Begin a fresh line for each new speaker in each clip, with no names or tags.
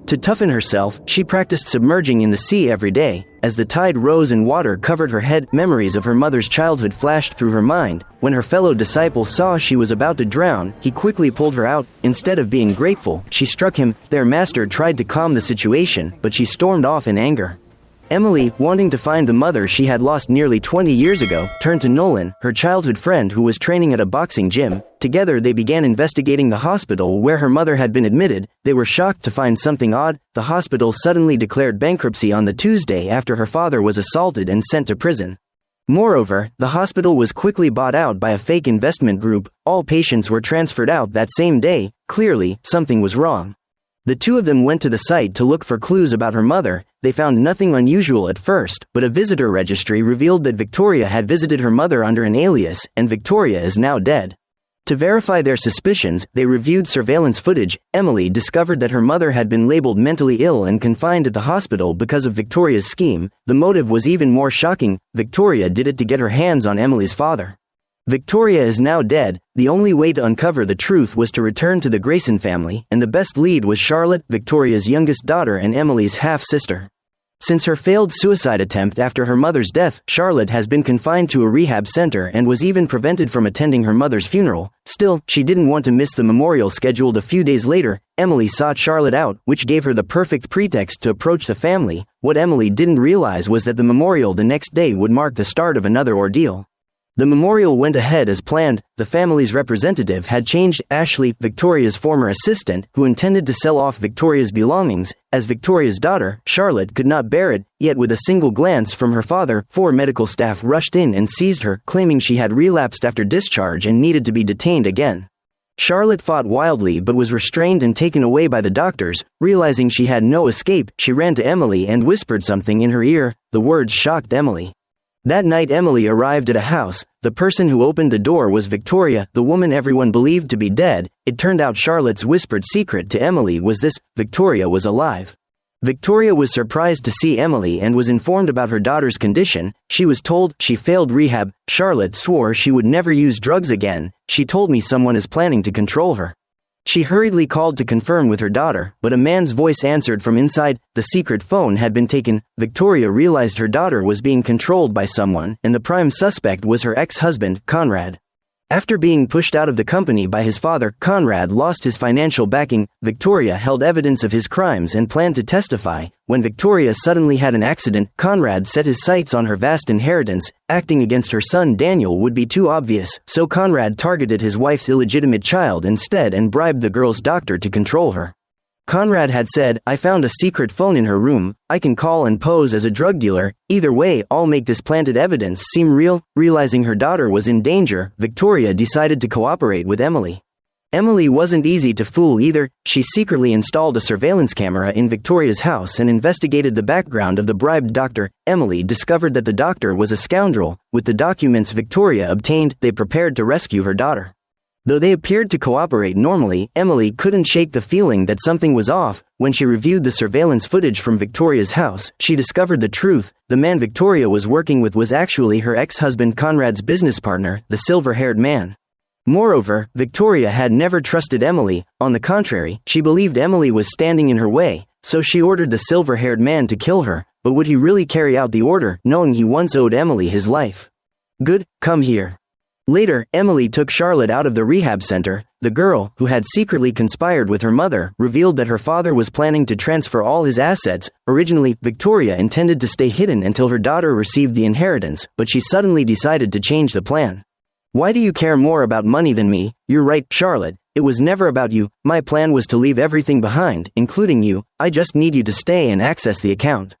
To toughen herself, she practiced submerging in the sea every day. As the tide rose and water covered her head, memories of her mother's childhood flashed through her mind. When her fellow disciple saw she was about to drown, he quickly pulled her out. Instead of being grateful, she struck him. Their master tried to calm the situation, but she stormed off in anger. Emily, wanting to find the mother she had lost nearly 20 years ago, turned to Nolan, her childhood friend who was training at a boxing gym. Together they began investigating the hospital where her mother had been admitted. They were shocked to find something odd. The hospital suddenly declared bankruptcy on the Tuesday after her father was assaulted and sent to prison. Moreover, the hospital was quickly bought out by a fake investment group. All patients were transferred out that same day. Clearly, something was wrong. The two of them went to the site to look for clues about her mother. They found nothing unusual at first, but a visitor registry revealed that Victoria had visited her mother under an alias, and Victoria is now dead. To verify their suspicions, they reviewed surveillance footage. Emily discovered that her mother had been labeled mentally ill and confined at the hospital because of Victoria's scheme. The motive was even more shocking. Victoria did it to get her hands on Emily's father. Victoria is now dead. The only way to uncover the truth was to return to the Grayson family, and the best lead was Charlotte, Victoria's youngest daughter and Emily's half-sister. Since her failed suicide attempt after her mother's death, Charlotte has been confined to a rehab center and was even prevented from attending her mother's funeral. Still, she didn't want to miss the memorial scheduled a few days later. Emily sought Charlotte out, which gave her the perfect pretext to approach the family. What Emily didn't realize was that the memorial the next day would mark the start of another ordeal. The memorial went ahead as planned. The family's representative had changed Ashley, Victoria's former assistant, who intended to sell off Victoria's belongings. As Victoria's daughter, Charlotte could not bear it, yet with a single glance from her father, 4 medical staff rushed in and seized her, claiming she had relapsed after discharge and needed to be detained again. Charlotte fought wildly but was restrained and taken away by the doctors. Realizing she had no escape, she ran to Emily and whispered something in her ear. The words shocked Emily. That night Emily arrived at a house. The person who opened the door was Victoria, the woman everyone believed to be dead. It turned out Charlotte's whispered secret to Emily was this: Victoria was alive. Victoria was surprised to see Emily and was informed about her daughter's condition. She was told she failed rehab. Charlotte swore she would never use drugs again. She told me someone is planning to control her. She hurriedly called to confirm with her daughter, but a man's voice answered from inside. The secret phone had been taken. Victoria realized her daughter was being controlled by someone, and the prime suspect was her ex-husband, Conrad. After being pushed out of the company by his father, Conrad lost his financial backing. Victoria held evidence of his crimes and planned to testify. When Victoria suddenly had an accident, Conrad set his sights on her vast inheritance. Acting against her son Daniel would be too obvious, so Conrad targeted his wife's illegitimate child instead and bribed the girl's doctor to control her. Conrad had said, "I found a secret phone in her room. I can call and pose as a drug dealer. Either way, I'll make this planted evidence seem real." Realizing her daughter was in danger, Victoria decided to cooperate with Emily. Emily wasn't easy to fool either. She secretly installed a surveillance camera in Victoria's house and investigated the background of the bribed doctor. Emily discovered that the doctor was a scoundrel. With the documents Victoria obtained, they prepared to rescue her daughter. Though they appeared to cooperate normally, Emily couldn't shake the feeling that something was off. When she reviewed the surveillance footage from Victoria's house, she discovered the truth. The man Victoria was working with was actually her ex-husband Conrad's business partner, the silver-haired man. Moreover, Victoria had never trusted Emily. On the contrary, she believed Emily was standing in her way, so she ordered the silver-haired man to kill her. But would he really carry out the order, knowing he once owed Emily his life? "Good, come here." Later, Emily took Charlotte out of the rehab center. The girl, who had secretly conspired with her mother, revealed that her father was planning to transfer all his assets. Originally, Victoria intended to stay hidden until her daughter received the inheritance, but she suddenly decided to change the plan. "Why do you care more about money than me? You're right, Charlotte. It was never about you. My plan was to leave everything behind, including you. I just need you to stay and access the account."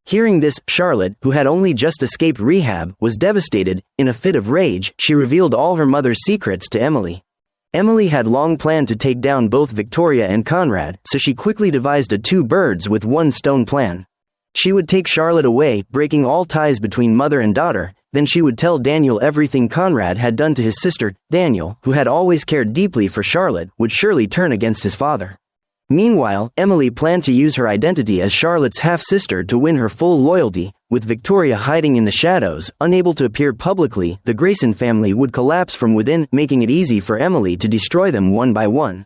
Hearing this, Charlotte, who had only just escaped rehab, was devastated. In a fit of rage, she revealed all her mother's secrets to Emily. Emily had long planned to take down both Victoria and Conrad, so she quickly devised a two birds with one stone plan. She would take Charlotte away, breaking all ties between mother and daughter. Then she would tell Daniel everything Conrad had done to his sister. Daniel, who had always cared deeply for Charlotte, would surely turn against his father. Meanwhile, Emily planned to use her identity as Charlotte's half-sister to win her full loyalty. With Victoria hiding in the shadows, unable to appear publicly, the Grayson family would collapse from within, making it easy for Emily to destroy them one by one.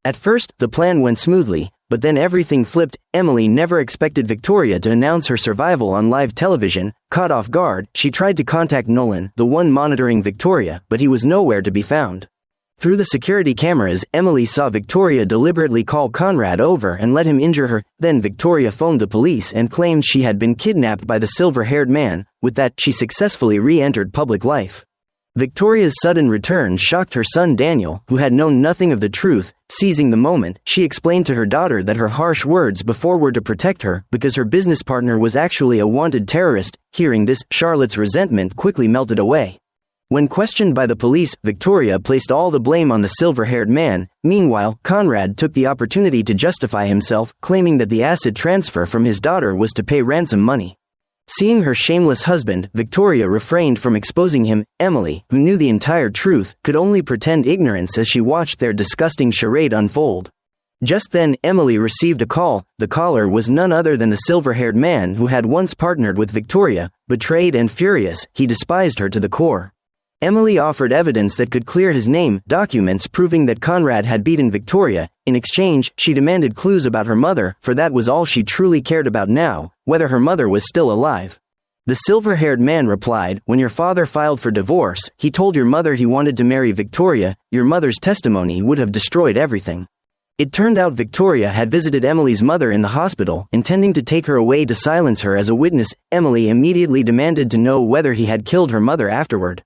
At first, the plan went smoothly, But then everything flipped. Emily never expected Victoria to announce her survival on live television. Caught off guard, she tried to contact Nolan, the one monitoring Victoria, but he was nowhere to be found. Through the security cameras, Emily saw Victoria deliberately call Conrad over and let him injure her. Then Victoria phoned the police and claimed she had been kidnapped by the silver-haired man. With that, she successfully re-entered public life. Victoria's sudden return shocked her son Daniel, who had known nothing of the truth. Seizing the moment, she explained to her daughter that her harsh words before were to protect her because her business partner was actually a wanted terrorist. Hearing this, Charlotte's resentment quickly melted away. When questioned by the police, Victoria placed all the blame on the silver-haired man. Meanwhile, Conrad took the opportunity to justify himself, claiming that the asset transfer from his daughter was to pay ransom money. Seeing her shameless husband, Victoria refrained from exposing him. Emily, who knew the entire truth, could only pretend ignorance as she watched their disgusting charade unfold. Just then, Emily received a call. The caller was none other than the silver-haired man who had once partnered with Victoria. Betrayed and furious, he despised her to the core. Emily offered evidence that could clear his name, documents proving that Conrad had beaten Victoria. In exchange, she demanded clues about her mother, for that was all she truly cared about now, whether her mother was still alive. The silver-haired man replied, "When your father filed for divorce, he told your mother he wanted to marry Victoria. Your mother's testimony would have destroyed everything." It turned out Victoria had visited Emily's mother in the hospital, intending to take her away to silence her as a witness. Emily immediately demanded to know whether he had killed her mother afterward.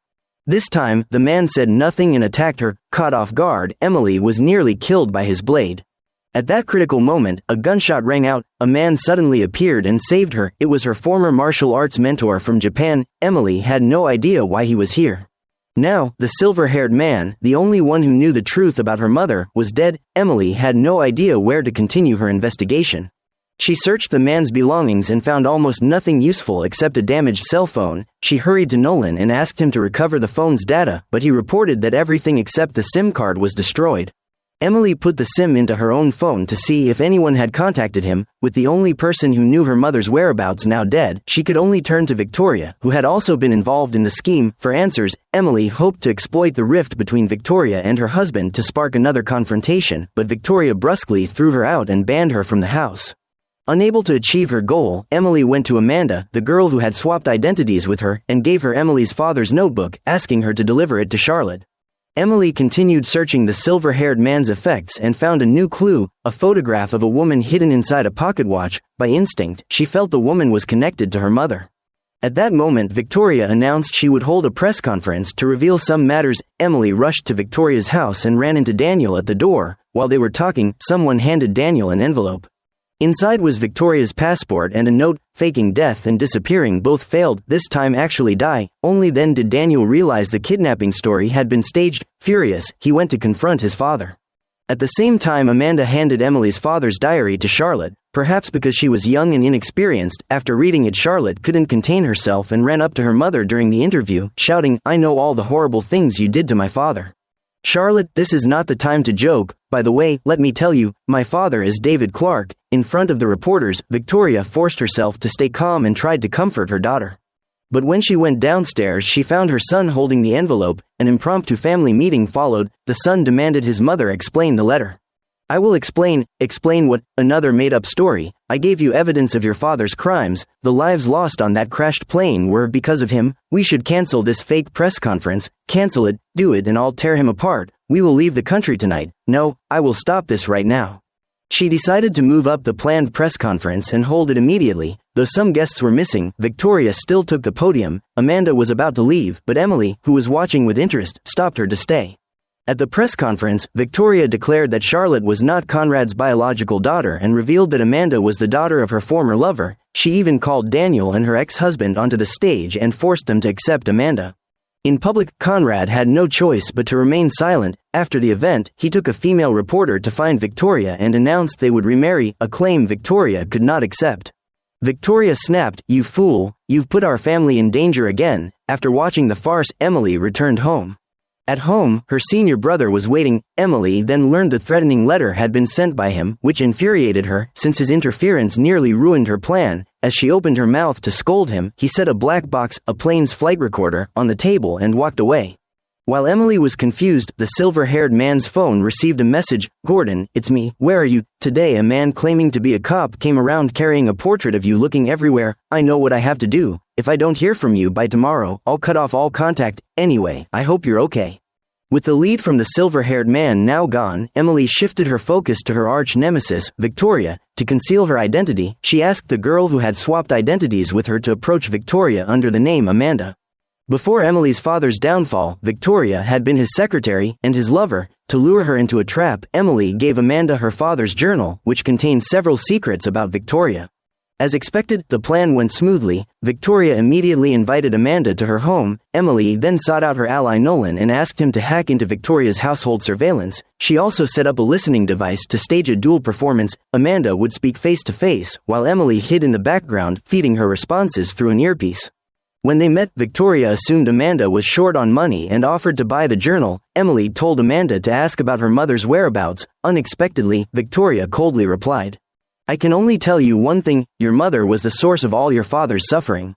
This time, the man said nothing and attacked her. Caught off guard, Emily was nearly killed by his blade. At that critical moment, a gunshot rang out. A man suddenly appeared and saved her. It was her former martial arts mentor from Japan. Emily had no idea why he was here. Now, the silver-haired man, the only one who knew the truth about her mother, was dead. Emily had no idea where to continue her investigation. She searched the man's belongings and found almost nothing useful except a damaged cell phone. She hurried to Nolan and asked him to recover the phone's data, but he reported that everything except the SIM card was destroyed. Emily put the SIM into her own phone to see if anyone had contacted him. With the only person who knew her mother's whereabouts now dead, she could only turn to Victoria, who had also been involved in the scheme, for answers. Emily hoped to exploit the rift between Victoria and her husband to spark another confrontation, but Victoria brusquely threw her out and banned her from the house. Unable to achieve her goal, Emily went to Amanda, the girl who had swapped identities with her, and gave her Emily's father's notebook, asking her to deliver it to Charlotte. Emily continued searching the silver-haired man's effects and found a new clue, a photograph of a woman hidden inside a pocket watch. By instinct, she felt the woman was connected to her mother. At that moment, Victoria announced she would hold a press conference to reveal some matters. Emily rushed to Victoria's house and ran into Daniel at the door. While they were talking, someone handed Daniel an envelope. Inside was Victoria's passport and a note. Faking death and disappearing both failed, this time actually die. Only then did Daniel realize the kidnapping story had been staged. Furious, he went to confront his father. At the same time, Amanda handed Emily's father's diary to Charlotte. Perhaps because she was young and inexperienced, after reading it, Charlotte couldn't contain herself and ran up to her mother during the interview, shouting, "I know all the horrible things you did to my father. Charlotte, this is not the time to joke. By the way, let me tell you, my father is David Clarke." In front of the reporters, Victoria forced herself to stay calm and tried to comfort her daughter. But when she went downstairs, she found her son holding the envelope. An impromptu family meeting followed. The son demanded his mother explain the letter. "I will explain." "Explain what?" "Another made-up story. I gave you evidence of your father's crimes. The lives lost on that crashed plane were because of him. We should cancel this fake press conference. Cancel it, do it, and I'll tear him apart. We will leave the country tonight. No, I will stop this right now." She decided to move up the planned press conference and hold it immediately. Though some guests were missing, Victoria still took the podium. Amanda was about to leave, but Emily, who was watching with interest, stopped her to stay. At the press conference, Victoria declared that Charlotte was not Conrad's biological daughter and revealed that Amanda was the daughter of her former lover. She even called Daniel and her ex-husband onto the stage and forced them to accept Amanda. In public, Conrad had no choice but to remain silent. After the event, he took a female reporter to find Victoria and announced they would remarry, a claim Victoria could not accept. Victoria snapped, "You fool, you've put our family in danger again." After watching the farce, Emily returned home. At home, her senior brother was waiting. Emily then learned the threatening letter had been sent by him, which infuriated her, since his interference nearly ruined her plan. As she opened her mouth to scold him, he set a black box, a plane's flight recorder, on the table and walked away. While Emily was confused, the silver-haired man's phone received a message. "Gordon, it's me. Where are you? Today a man claiming to be a cop came around carrying a portrait of you looking everywhere. I know what I have to do. If I don't hear from you by tomorrow, I'll cut off all contact. Anyway, I hope you're okay." With the lead from the silver-haired man now gone, Emily shifted her focus to her arch-nemesis, Victoria. To conceal her identity, she asked the girl who had swapped identities with her to approach Victoria under the name Amanda. Before Emily's father's downfall, Victoria had been his secretary and his lover. To lure her into a trap, Emily gave Amanda her father's journal, which contained several secrets about Victoria. As expected, the plan went smoothly. Victoria immediately invited Amanda to her home. Emily then sought out her ally Nolan and asked him to hack into Victoria's household surveillance. She also set up a listening device to stage a duel performance. Amanda would speak face to face, while Emily hid in the background, feeding her responses through an earpiece. When they met, Victoria assumed Amanda was short on money and offered to buy the journal. Emily told Amanda to ask about her mother's whereabouts. Unexpectedly, Victoria coldly replied, "I can only tell you one thing, your mother was the source of all your father's suffering."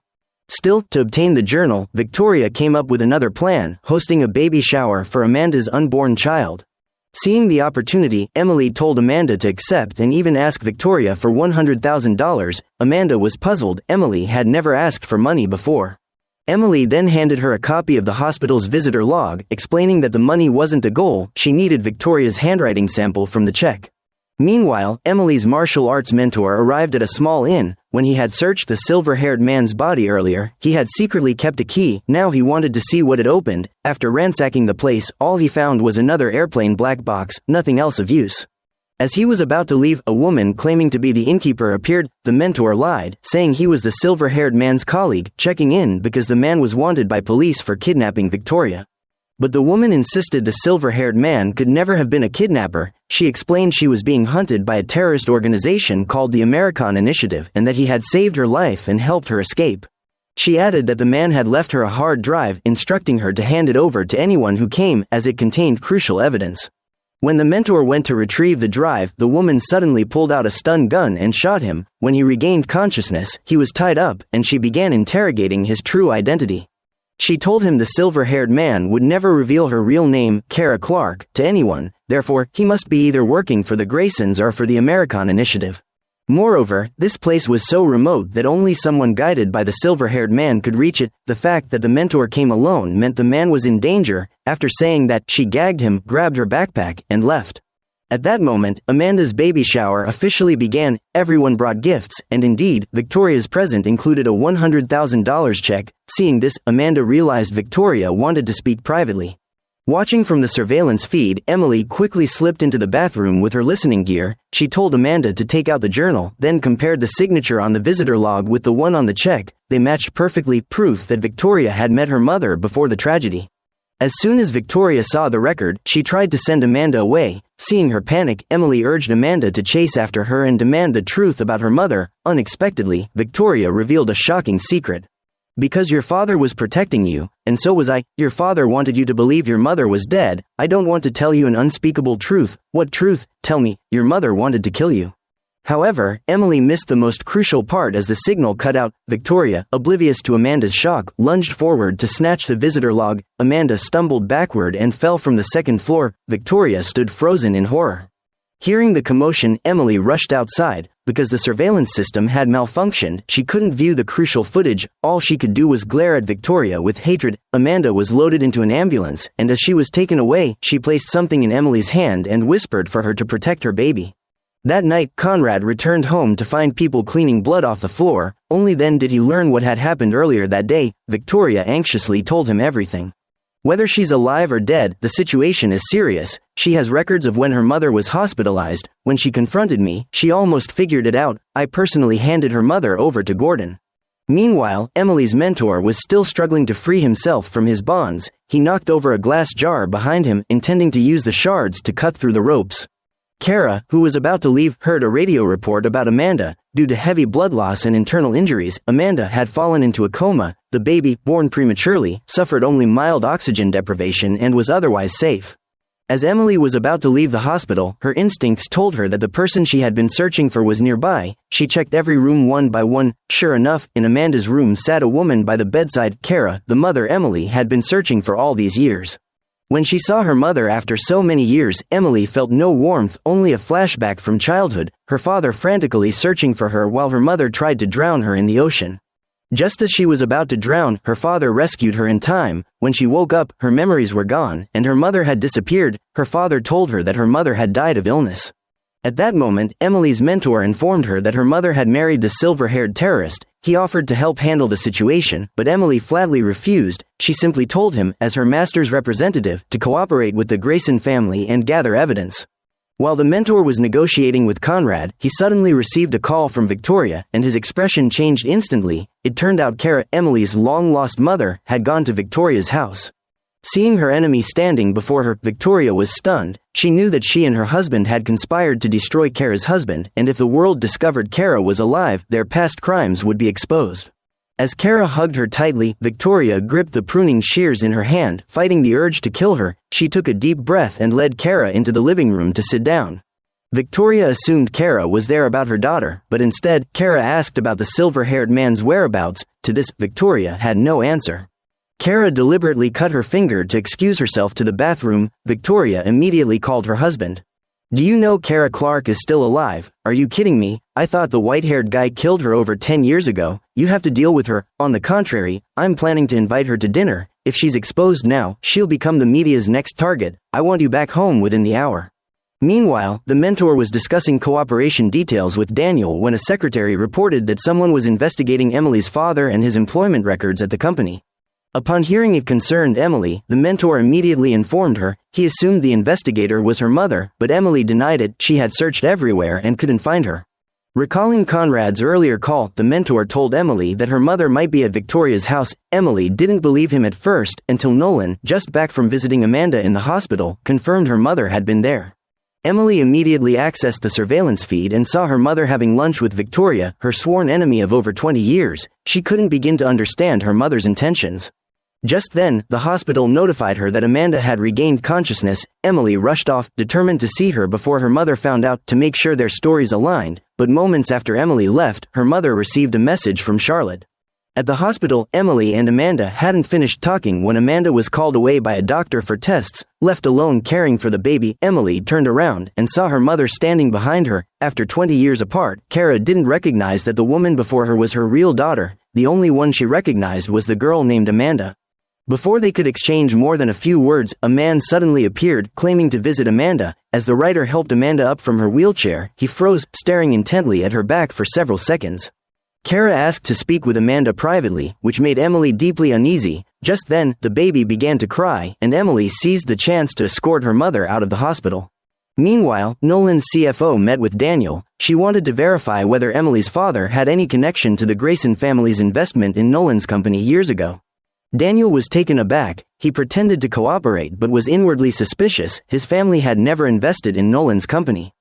Still, to obtain the journal, Victoria came up with another plan, hosting a baby shower for Amanda's unborn child. Seeing the opportunity, Emily told Amanda to accept and even ask Victoria for $100,000. Amanda was puzzled. Emily had never asked for money before. Emily then handed her a copy of the hospital's visitor log, explaining that the money wasn't the goal. She needed Victoria's handwriting sample from the check. Meanwhile, Emily's martial arts mentor arrived at a small inn. When he had searched the silver-haired man's body earlier, he had secretly kept a key. Now he wanted to see what it opened. After ransacking the place, all he found was another airplane black box, nothing else of use. As he was about to leave, a woman claiming to be the innkeeper appeared. The mentor lied, saying he was the silver-haired man's colleague, checking in because the man was wanted by police for kidnapping Victoria. But the woman insisted the silver-haired man could never have been a kidnapper. She explained she was being hunted by a terrorist organization called the American Initiative and that he had saved her life and helped her escape. She added that the man had left her a hard drive, instructing her to hand it over to anyone who came, as it contained crucial evidence. When the mentor went to retrieve the drive, the woman suddenly pulled out a stun gun and shot him. When he regained consciousness, he was tied up, and she began interrogating his true identity. She told him the silver-haired man would never reveal her real name, Clarke, to anyone, therefore, he must be either working for the Graysons or for the American Initiative. Moreover, this place was so remote that only someone guided by the silver-haired man could reach it. The fact that the mentor came alone meant the man was in danger. After saying that, she gagged him, grabbed her backpack, and left. At that moment, Amanda's baby shower officially began. Everyone brought gifts, and indeed, Victoria's present included a $100,000 check. Seeing this, Amanda realized Victoria wanted to speak privately. Watching from the surveillance feed, Emily quickly slipped into the bathroom with her listening gear. She told Amanda to take out the journal, then compared the signature on the visitor log with the one on the check. They matched perfectly, proof that Victoria had met her mother before the tragedy. As soon as Victoria saw the record, she tried to send Amanda away. Seeing her panic, Emily urged Amanda to chase after her and demand the truth about her mother. Unexpectedly, Victoria revealed a shocking secret. "Because your father was protecting you, and so was I. Your father wanted you to believe your mother was dead. I don't want to tell you an unspeakable truth." "What truth? Tell me." "Your mother wanted to kill you." However, Emily missed the most crucial part as the signal cut out. Victoria, oblivious to Amanda's shock, lunged forward to snatch the visitor log. Amanda stumbled backward and fell from the second floor. Victoria stood frozen in horror. Hearing the commotion, Emily rushed outside. Because the surveillance system had malfunctioned, she couldn't view the crucial footage. All she could do was glare at Victoria with hatred. Amanda was loaded into an ambulance, and as she was taken away, she placed something in Emily's hand and whispered for her to protect her baby. That night, Conrad returned home to find people cleaning blood off the floor. Only then did he learn what had happened earlier that day. Victoria anxiously told him everything. "Whether she's alive or dead, the situation is serious. She has records of when her mother was hospitalized. When she confronted me, she almost figured it out. I personally handed her mother over to Gordon." Meanwhile, Emily's mentor was still struggling to free himself from his bonds. He knocked over a glass jar behind him, intending to use the shards to cut through the ropes. Kara, who was about to leave, heard a radio report about Amanda. Due to heavy blood loss and internal injuries, Amanda had fallen into a coma. The baby, born prematurely, suffered only mild oxygen deprivation and was otherwise safe. As Emily was about to leave the hospital, her instincts told her that the person she had been searching for was nearby. She checked every room one by one. Sure enough, in Amanda's room sat a woman by the bedside. Kara, the mother Emily had been searching for all these years. When she saw her mother after so many years, Emily felt no warmth, only a flashback from childhood, her father frantically searching for her while her mother tried to drown her in the ocean. Just as she was about to drown, her father rescued her in time. When she woke up, her memories were gone, and her mother had disappeared. Her father told her that her mother had died of illness. At that moment, Emily's mentor informed her that her mother had married the silver-haired terrorist. He offered to help handle the situation, but Emily flatly refused. She simply told him, as her master's representative, to cooperate with the Grayson family and gather evidence. While the mentor was negotiating with Conrad, he suddenly received a call from Victoria, and his expression changed instantly. It turned out Kara, Emily's long-lost mother, had gone to Victoria's house. Seeing her enemy standing before her, Victoria was stunned. She knew that she and her husband had conspired to destroy Kara's husband, and if the world discovered Kara was alive, their past crimes would be exposed. As Kara hugged her tightly, Victoria gripped the pruning shears in her hand, fighting the urge to kill her. She took a deep breath and led Kara into the living room to sit down. Victoria assumed Kara was there about her daughter, but instead, Kara asked about the silver-haired man's whereabouts. To this, Victoria had no answer. Kara deliberately cut her finger to excuse herself to the bathroom. Victoria immediately called her husband. "Do you know Kara Clarke is still alive? Are you kidding me? I thought the white-haired guy killed her over 10 years ago. You have to deal with her. On the contrary, I'm planning to invite her to dinner. If she's exposed now, she'll become the media's next target. I want you back home within the hour." Meanwhile, the mentor was discussing cooperation details with Daniel when a secretary reported that someone was investigating Emily's father and his employment records at the company. Upon hearing it concerned Emily, the mentor immediately informed her. He assumed the investigator was her mother, but Emily denied it. She had searched everywhere and couldn't find her. Recalling Conrad's earlier call, the mentor told Emily that her mother might be at Victoria's house. Emily didn't believe him at first, until Nolan, just back from visiting Amanda in the hospital, confirmed her mother had been there. Emily immediately accessed the surveillance feed and saw her mother having lunch with Victoria, her sworn enemy of over 20 years. She couldn't begin to understand her mother's intentions. Just then, the hospital notified her that Amanda had regained consciousness. Emily rushed off, determined to see her before her mother found out, to make sure their stories aligned. But moments after Emily left, her mother received a message from Charlotte. At the hospital, Emily and Amanda hadn't finished talking when Amanda was called away by a doctor for tests. Left alone caring for the baby, Emily turned around and saw her mother standing behind her. After 20 years apart, Kara didn't recognize that the woman before her was her real daughter. The only one she recognized was the girl named Amanda. Before they could exchange more than a few words, a man suddenly appeared, claiming to visit Amanda. As the writer helped Amanda up from her wheelchair, he froze, staring intently at her back for several seconds. Kara asked to speak with Amanda privately, which made Emily deeply uneasy. Just then, the baby began to cry, and Emily seized the chance to escort her mother out of the hospital. Meanwhile, Nolan's CFO met with Daniel. She wanted to verify whether Emily's father had any connection to the Grayson family's investment in Nolan's company years ago. Daniel was taken aback. He pretended to cooperate but was inwardly suspicious. His family had never invested in Nolan's company.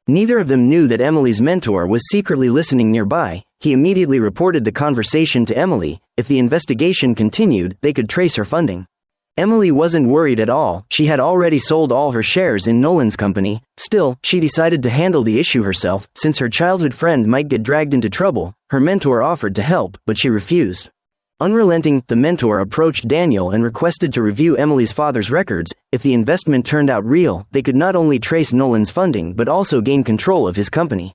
Neither of them knew that Emily's mentor was secretly listening nearby. He immediately reported the conversation to Emily. If the investigation continued, they could trace her funding. Emily wasn't worried at all. She had already sold all her shares in Nolan's company. Still, she decided to handle the issue herself. Since her childhood friend might get dragged into trouble, her mentor offered to help, but she refused. Unrelenting, the mentor approached Daniel and requested to review Emily's father's records. If the investment turned out real, they could not only trace Nolan's funding but also gain control of his company.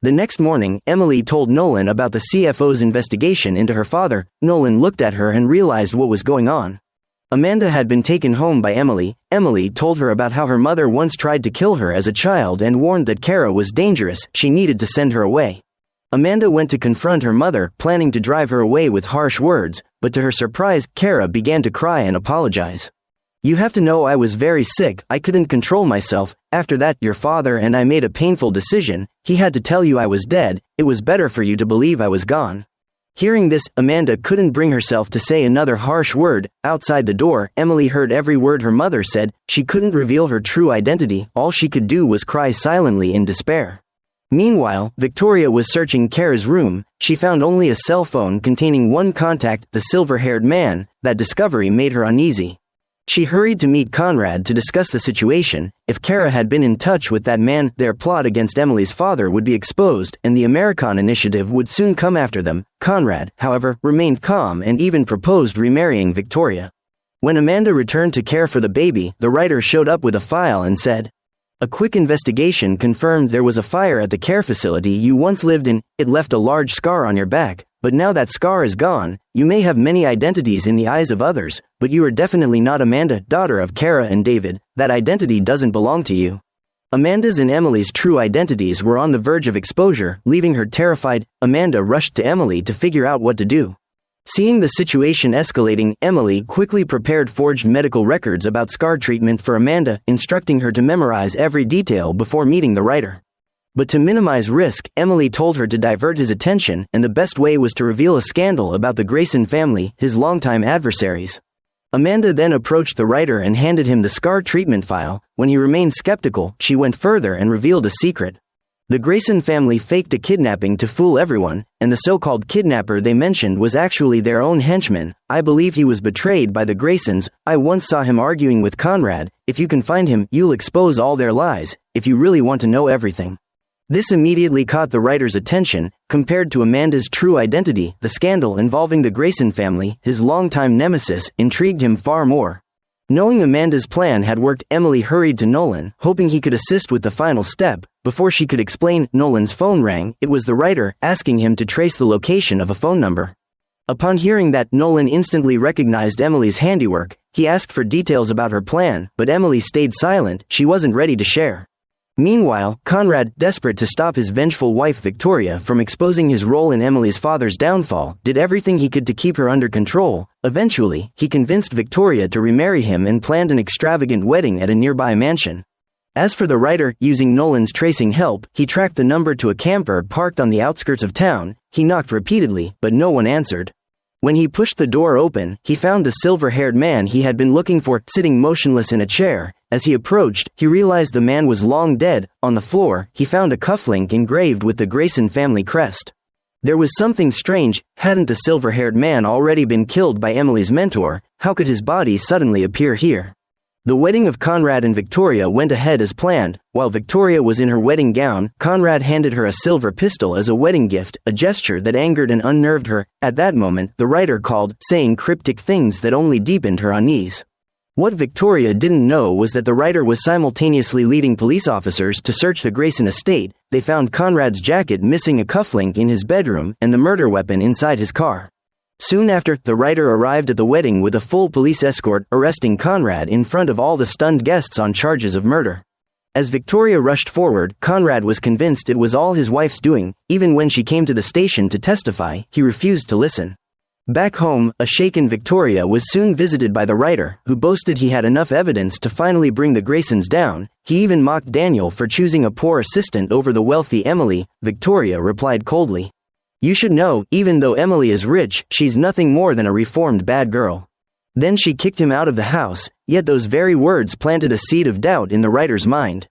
The next morning, Emily told Nolan about the CFO's investigation into her father. Nolan looked at her and realized what was going on. Amanda had been taken home by Emily. Emily told her about how her mother once tried to kill her as a child and warned that Kara was dangerous. She needed to send her away. Amanda went to confront her mother, planning to drive her away with harsh words, but to her surprise, Kara began to cry and apologize. "You have to know I was very sick. I couldn't control myself. After that, your father and I made a painful decision. He had to tell you I was dead. It was better for you to believe I was gone." Hearing this, Amanda couldn't bring herself to say another harsh word. Outside the door, Emily heard every word her mother said. She couldn't reveal her true identity. All she could do was cry silently in despair. Meanwhile, Victoria was searching Kara's room. She found only a cell phone containing one contact, the silver-haired man. That discovery made her uneasy. She hurried to meet Conrad to discuss the situation. If Kara had been in touch with that man, their plot against Emily's father would be exposed, and the American initiative would soon come after them. Conrad, however, remained calm and even proposed remarrying Victoria. When Amanda returned to care for the baby, the writer showed up with a file and said, "A quick investigation confirmed there was a fire at the care facility you once lived in. It left a large scar on your back, but now that scar is gone. You may have many identities in the eyes of others, but you are definitely not Amanda, daughter of Kara and David. That identity doesn't belong to you." Amanda's and Emily's true identities were on the verge of exposure, leaving her terrified. Amanda rushed to Emily to figure out what to do. Seeing the situation escalating, Emily quickly prepared forged medical records about scar treatment for Amanda, instructing her to memorize every detail before meeting the writer. But to minimize risk, Emily told her to divert his attention, and the best way was to reveal a scandal about the Grayson family, his longtime adversaries. Amanda then approached the writer and handed him the scar treatment file. When he remained skeptical, she went further and revealed a secret. The Grayson family faked a kidnapping to fool everyone, and the so-called kidnapper they mentioned was actually their own henchman. "I believe he was betrayed by the Graysons. I once saw him arguing with Conrad. If you can find him, you'll expose all their lies, if you really want to know everything." This immediately caught the writer's attention. Compared to Amanda's true identity, the scandal involving the Grayson family, his longtime nemesis, intrigued him far more. Knowing Amanda's plan had worked, Emily hurried to Nolan, hoping he could assist with the final step. Before she could explain, Nolan's phone rang. It was the writer, asking him to trace the location of a phone number. Upon hearing that, Nolan instantly recognized Emily's handiwork. He asked for details about her plan, but Emily stayed silent. She wasn't ready to share. Meanwhile, Conrad, desperate to stop his vengeful wife Victoria from exposing his role in Emily's father's downfall, did everything he could to keep her under control. Eventually, he convinced Victoria to remarry him and planned an extravagant wedding at a nearby mansion. As for the writer, using Nolan's tracing help, he tracked the number to a camper parked on the outskirts of town. He knocked repeatedly, but no one answered. When he pushed the door open, he found the silver-haired man he had been looking for, sitting motionless in a chair. As he approached, he realized the man was long dead. On the floor, he found a cufflink engraved with the Grayson family crest. There was something strange. Hadn't the silver-haired man already been killed by Emily's mentor? How could his body suddenly appear here? The wedding of Conrad and Victoria went ahead as planned. While Victoria was in her wedding gown, Conrad handed her a silver pistol as a wedding gift, a gesture that angered and unnerved her. At that moment, the writer called, saying cryptic things that only deepened her unease. What Victoria didn't know was that the writer was simultaneously leading police officers to search the Grayson estate. They found Conrad's jacket missing a cufflink in his bedroom and the murder weapon inside his car. Soon after, the writer arrived at the wedding with a full police escort, arresting Conrad in front of all the stunned guests on charges of murder. As Victoria rushed forward, Conrad was convinced it was all his wife's doing. Even when she came to the station to testify, he refused to listen. Back home, a shaken Victoria was soon visited by the writer, who boasted he had enough evidence to finally bring the Graysons down. He even mocked Daniel for choosing a poor assistant over the wealthy Emily. Victoria replied coldly, "You should know, even though Emily is rich, she's nothing more than a reformed bad girl." Then she kicked him out of the house, yet those very words planted a seed of doubt in the writer's mind.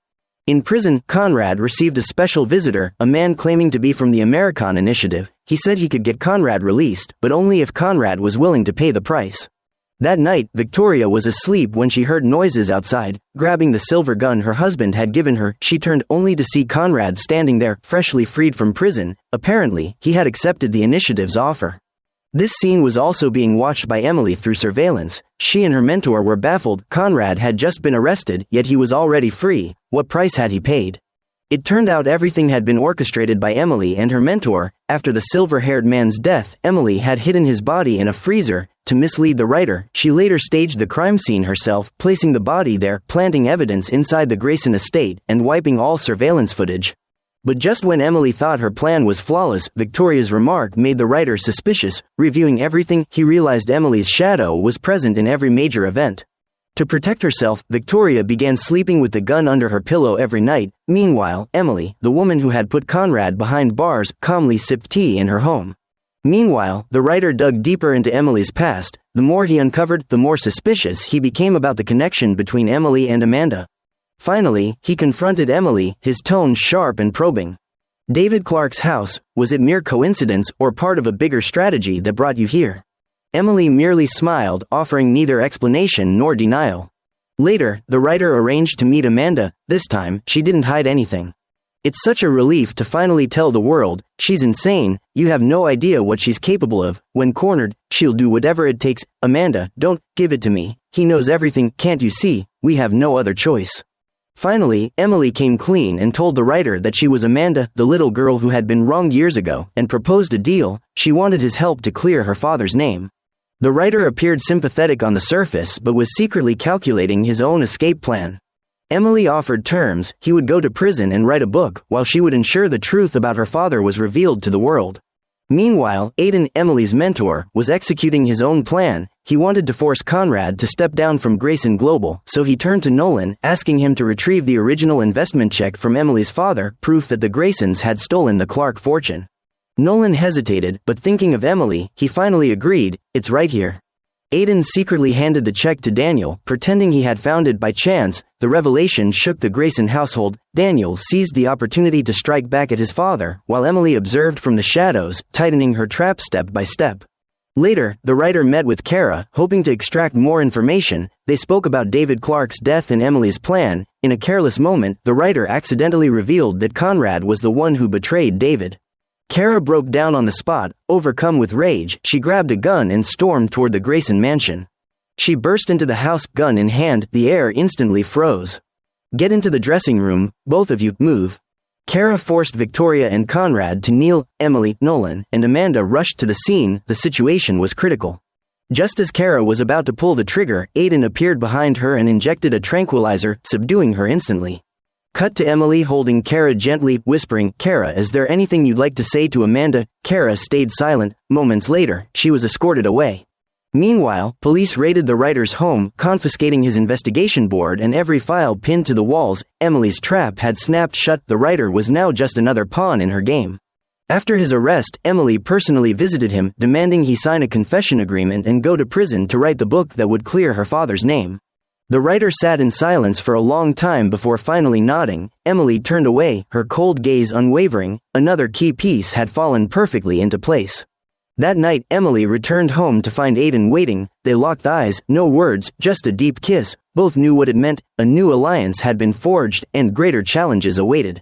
In prison, Conrad received a special visitor, a man claiming to be from the American Initiative. He said he could get Conrad released, but only if Conrad was willing to pay the price. That night, Victoria was asleep when she heard noises outside. Grabbing the silver gun her husband had given her, she turned only to see Conrad standing there, freshly freed from prison. Apparently, he had accepted the initiative's offer. This scene was also being watched by Emily through surveillance. She and her mentor were baffled. Conrad had just been arrested, yet he was already free. What price had he paid? It turned out everything had been orchestrated by Emily and her mentor. After the silver-haired man's death, Emily had hidden his body in a freezer. To mislead the writer, she later staged the crime scene herself, placing the body there, planting evidence inside the Grayson estate, and wiping all surveillance footage. But just when Emily thought her plan was flawless, Victoria's remark made the writer suspicious. Reviewing everything, he realized Emily's shadow was present in every major event. To protect herself, Victoria began sleeping with the gun under her pillow every night. Meanwhile, Emily, the woman who had put Conrad behind bars, calmly sipped tea in her home. Meanwhile, the writer dug deeper into Emily's past. The more he uncovered, the more suspicious he became about the connection between Emily and Amanda. Finally, he confronted Emily, his tone sharp and probing. "David Clarke's house, was it mere coincidence or part of a bigger strategy that brought you here?" Emily merely smiled, offering neither explanation nor denial. Later, the writer arranged to meet Amanda. This time, she didn't hide anything. "It's such a relief to finally tell the world. She's insane. You have no idea what she's capable of. When cornered, she'll do whatever it takes. Amanda, don't give it to me. He knows everything, can't you see? We have no other choice." Finally, Emily came clean and told the writer that she was Amanda, the little girl who had been wronged years ago, and proposed a deal. She wanted his help to clear her father's name. The writer appeared sympathetic on the surface but was secretly calculating his own escape plan. Emily offered terms: he would go to prison and write a book, while she would ensure the truth about her father was revealed to the world. Meanwhile, Aiden, Emily's mentor, was executing his own plan. He wanted to force Conrad to step down from Grayson Global, so he turned to Nolan, asking him to retrieve the original investment check from Emily's father, proof that the Graysons had stolen the Clarke fortune. Nolan hesitated, but thinking of Emily, he finally agreed. "It's right here." Aiden secretly handed the check to Daniel, pretending he had found it by chance. The revelation shook the Grayson household. Daniel seized the opportunity to strike back at his father, while Emily observed from the shadows, tightening her trap step by step. Later, the writer met with Kara, hoping to extract more information. They spoke about David Clarke's death and Emily's plan. In a careless moment, the writer accidentally revealed that Conrad was the one who betrayed David. Kara broke down on the spot. Overcome with rage, she grabbed a gun and stormed toward the Grayson mansion. She burst into the house, gun in hand. The air instantly froze. "Get into the dressing room, both of you, move." Kara forced Victoria and Conrad to kneel. Emily, Nolan, and Amanda rushed to the scene. The situation was critical. Just as Kara was about to pull the trigger, Aiden appeared behind her and injected a tranquilizer, subduing her instantly. Cut to Emily holding Kara gently, whispering, "Kara, is there anything you'd like to say to Amanda?" Kara stayed silent. Moments later, she was escorted away. Meanwhile, police raided the writer's home, confiscating his investigation board and every file pinned to the walls. Emily's trap had snapped shut. The writer was now just another pawn in her game. After his arrest, Emily personally visited him, demanding he sign a confession agreement and go to prison to write the book that would clear her father's name. The writer sat in silence for a long time before finally nodding. Emily turned away, her cold gaze unwavering. Another key piece had fallen perfectly into place. That night, Emily returned home to find Aiden waiting. They locked eyes, no words, just a deep kiss. Both knew what it meant. A new alliance had been forged, and greater challenges awaited.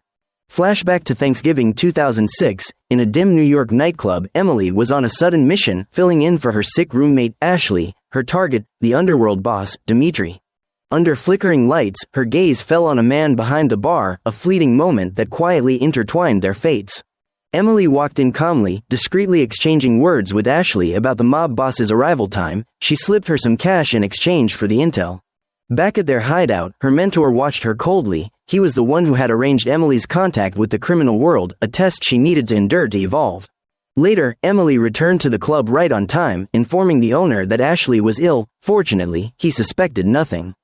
Flashback to Thanksgiving 2006. In a dim New York nightclub, Emily was on a sudden mission, filling in for her sick roommate, Ashley. Her target, the underworld boss, Dimitri. Under flickering lights, her gaze fell on a man behind the bar, a fleeting moment that quietly intertwined their fates. Emily walked in calmly, discreetly exchanging words with Ashley about the mob boss's arrival time. She slipped her some cash in exchange for the intel. Back at their hideout, her mentor watched her coldly. He was the one who had arranged Emily's contact with the criminal world, a test she needed to endure to evolve. Later, Emily returned to the club right on time, informing the owner that Ashley was ill. Fortunately, he suspected nothing.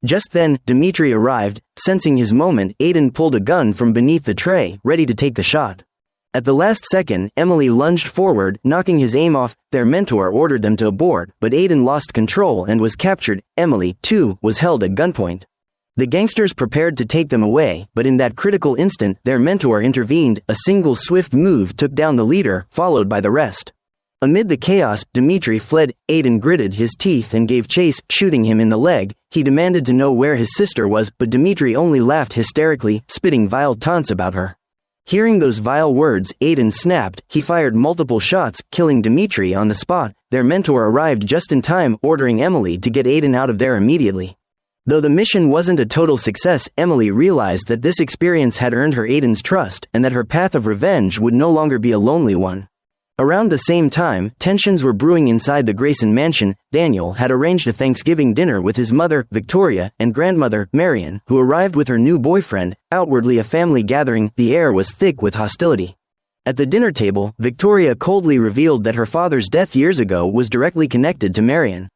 Just then, Dimitri arrived. Sensing his moment, Aiden pulled a gun from beneath the tray, ready to take the shot. At the last second, Emily lunged forward, knocking his aim off. Their mentor ordered them to abort, but Aiden lost control and was captured. Emily, too, was held at gunpoint. The gangsters prepared to take them away, but in that critical instant, their mentor intervened. A single swift move took down the leader, followed by the rest. Amid the chaos, Dimitri fled. Aiden gritted his teeth and gave chase, shooting him in the leg. He demanded to know where his sister was, but Dimitri only laughed hysterically, spitting vile taunts about her. Hearing those vile words, Aiden snapped. He fired multiple shots, killing Dimitri on the spot. Their mentor arrived just in time, ordering Emily to get Aiden out of there immediately. Though the mission wasn't a total success, Emily realized that this experience had earned her Aiden's trust, and that her path of revenge would no longer be a lonely one. Around the same time, tensions were brewing inside the Grayson mansion. Daniel had arranged a Thanksgiving dinner with his mother, Victoria, and grandmother, Marion, who arrived with her new boyfriend. Outwardly a family gathering, the air was thick with hostility. At the dinner table, Victoria coldly revealed that her father's death years ago was directly connected to Marion.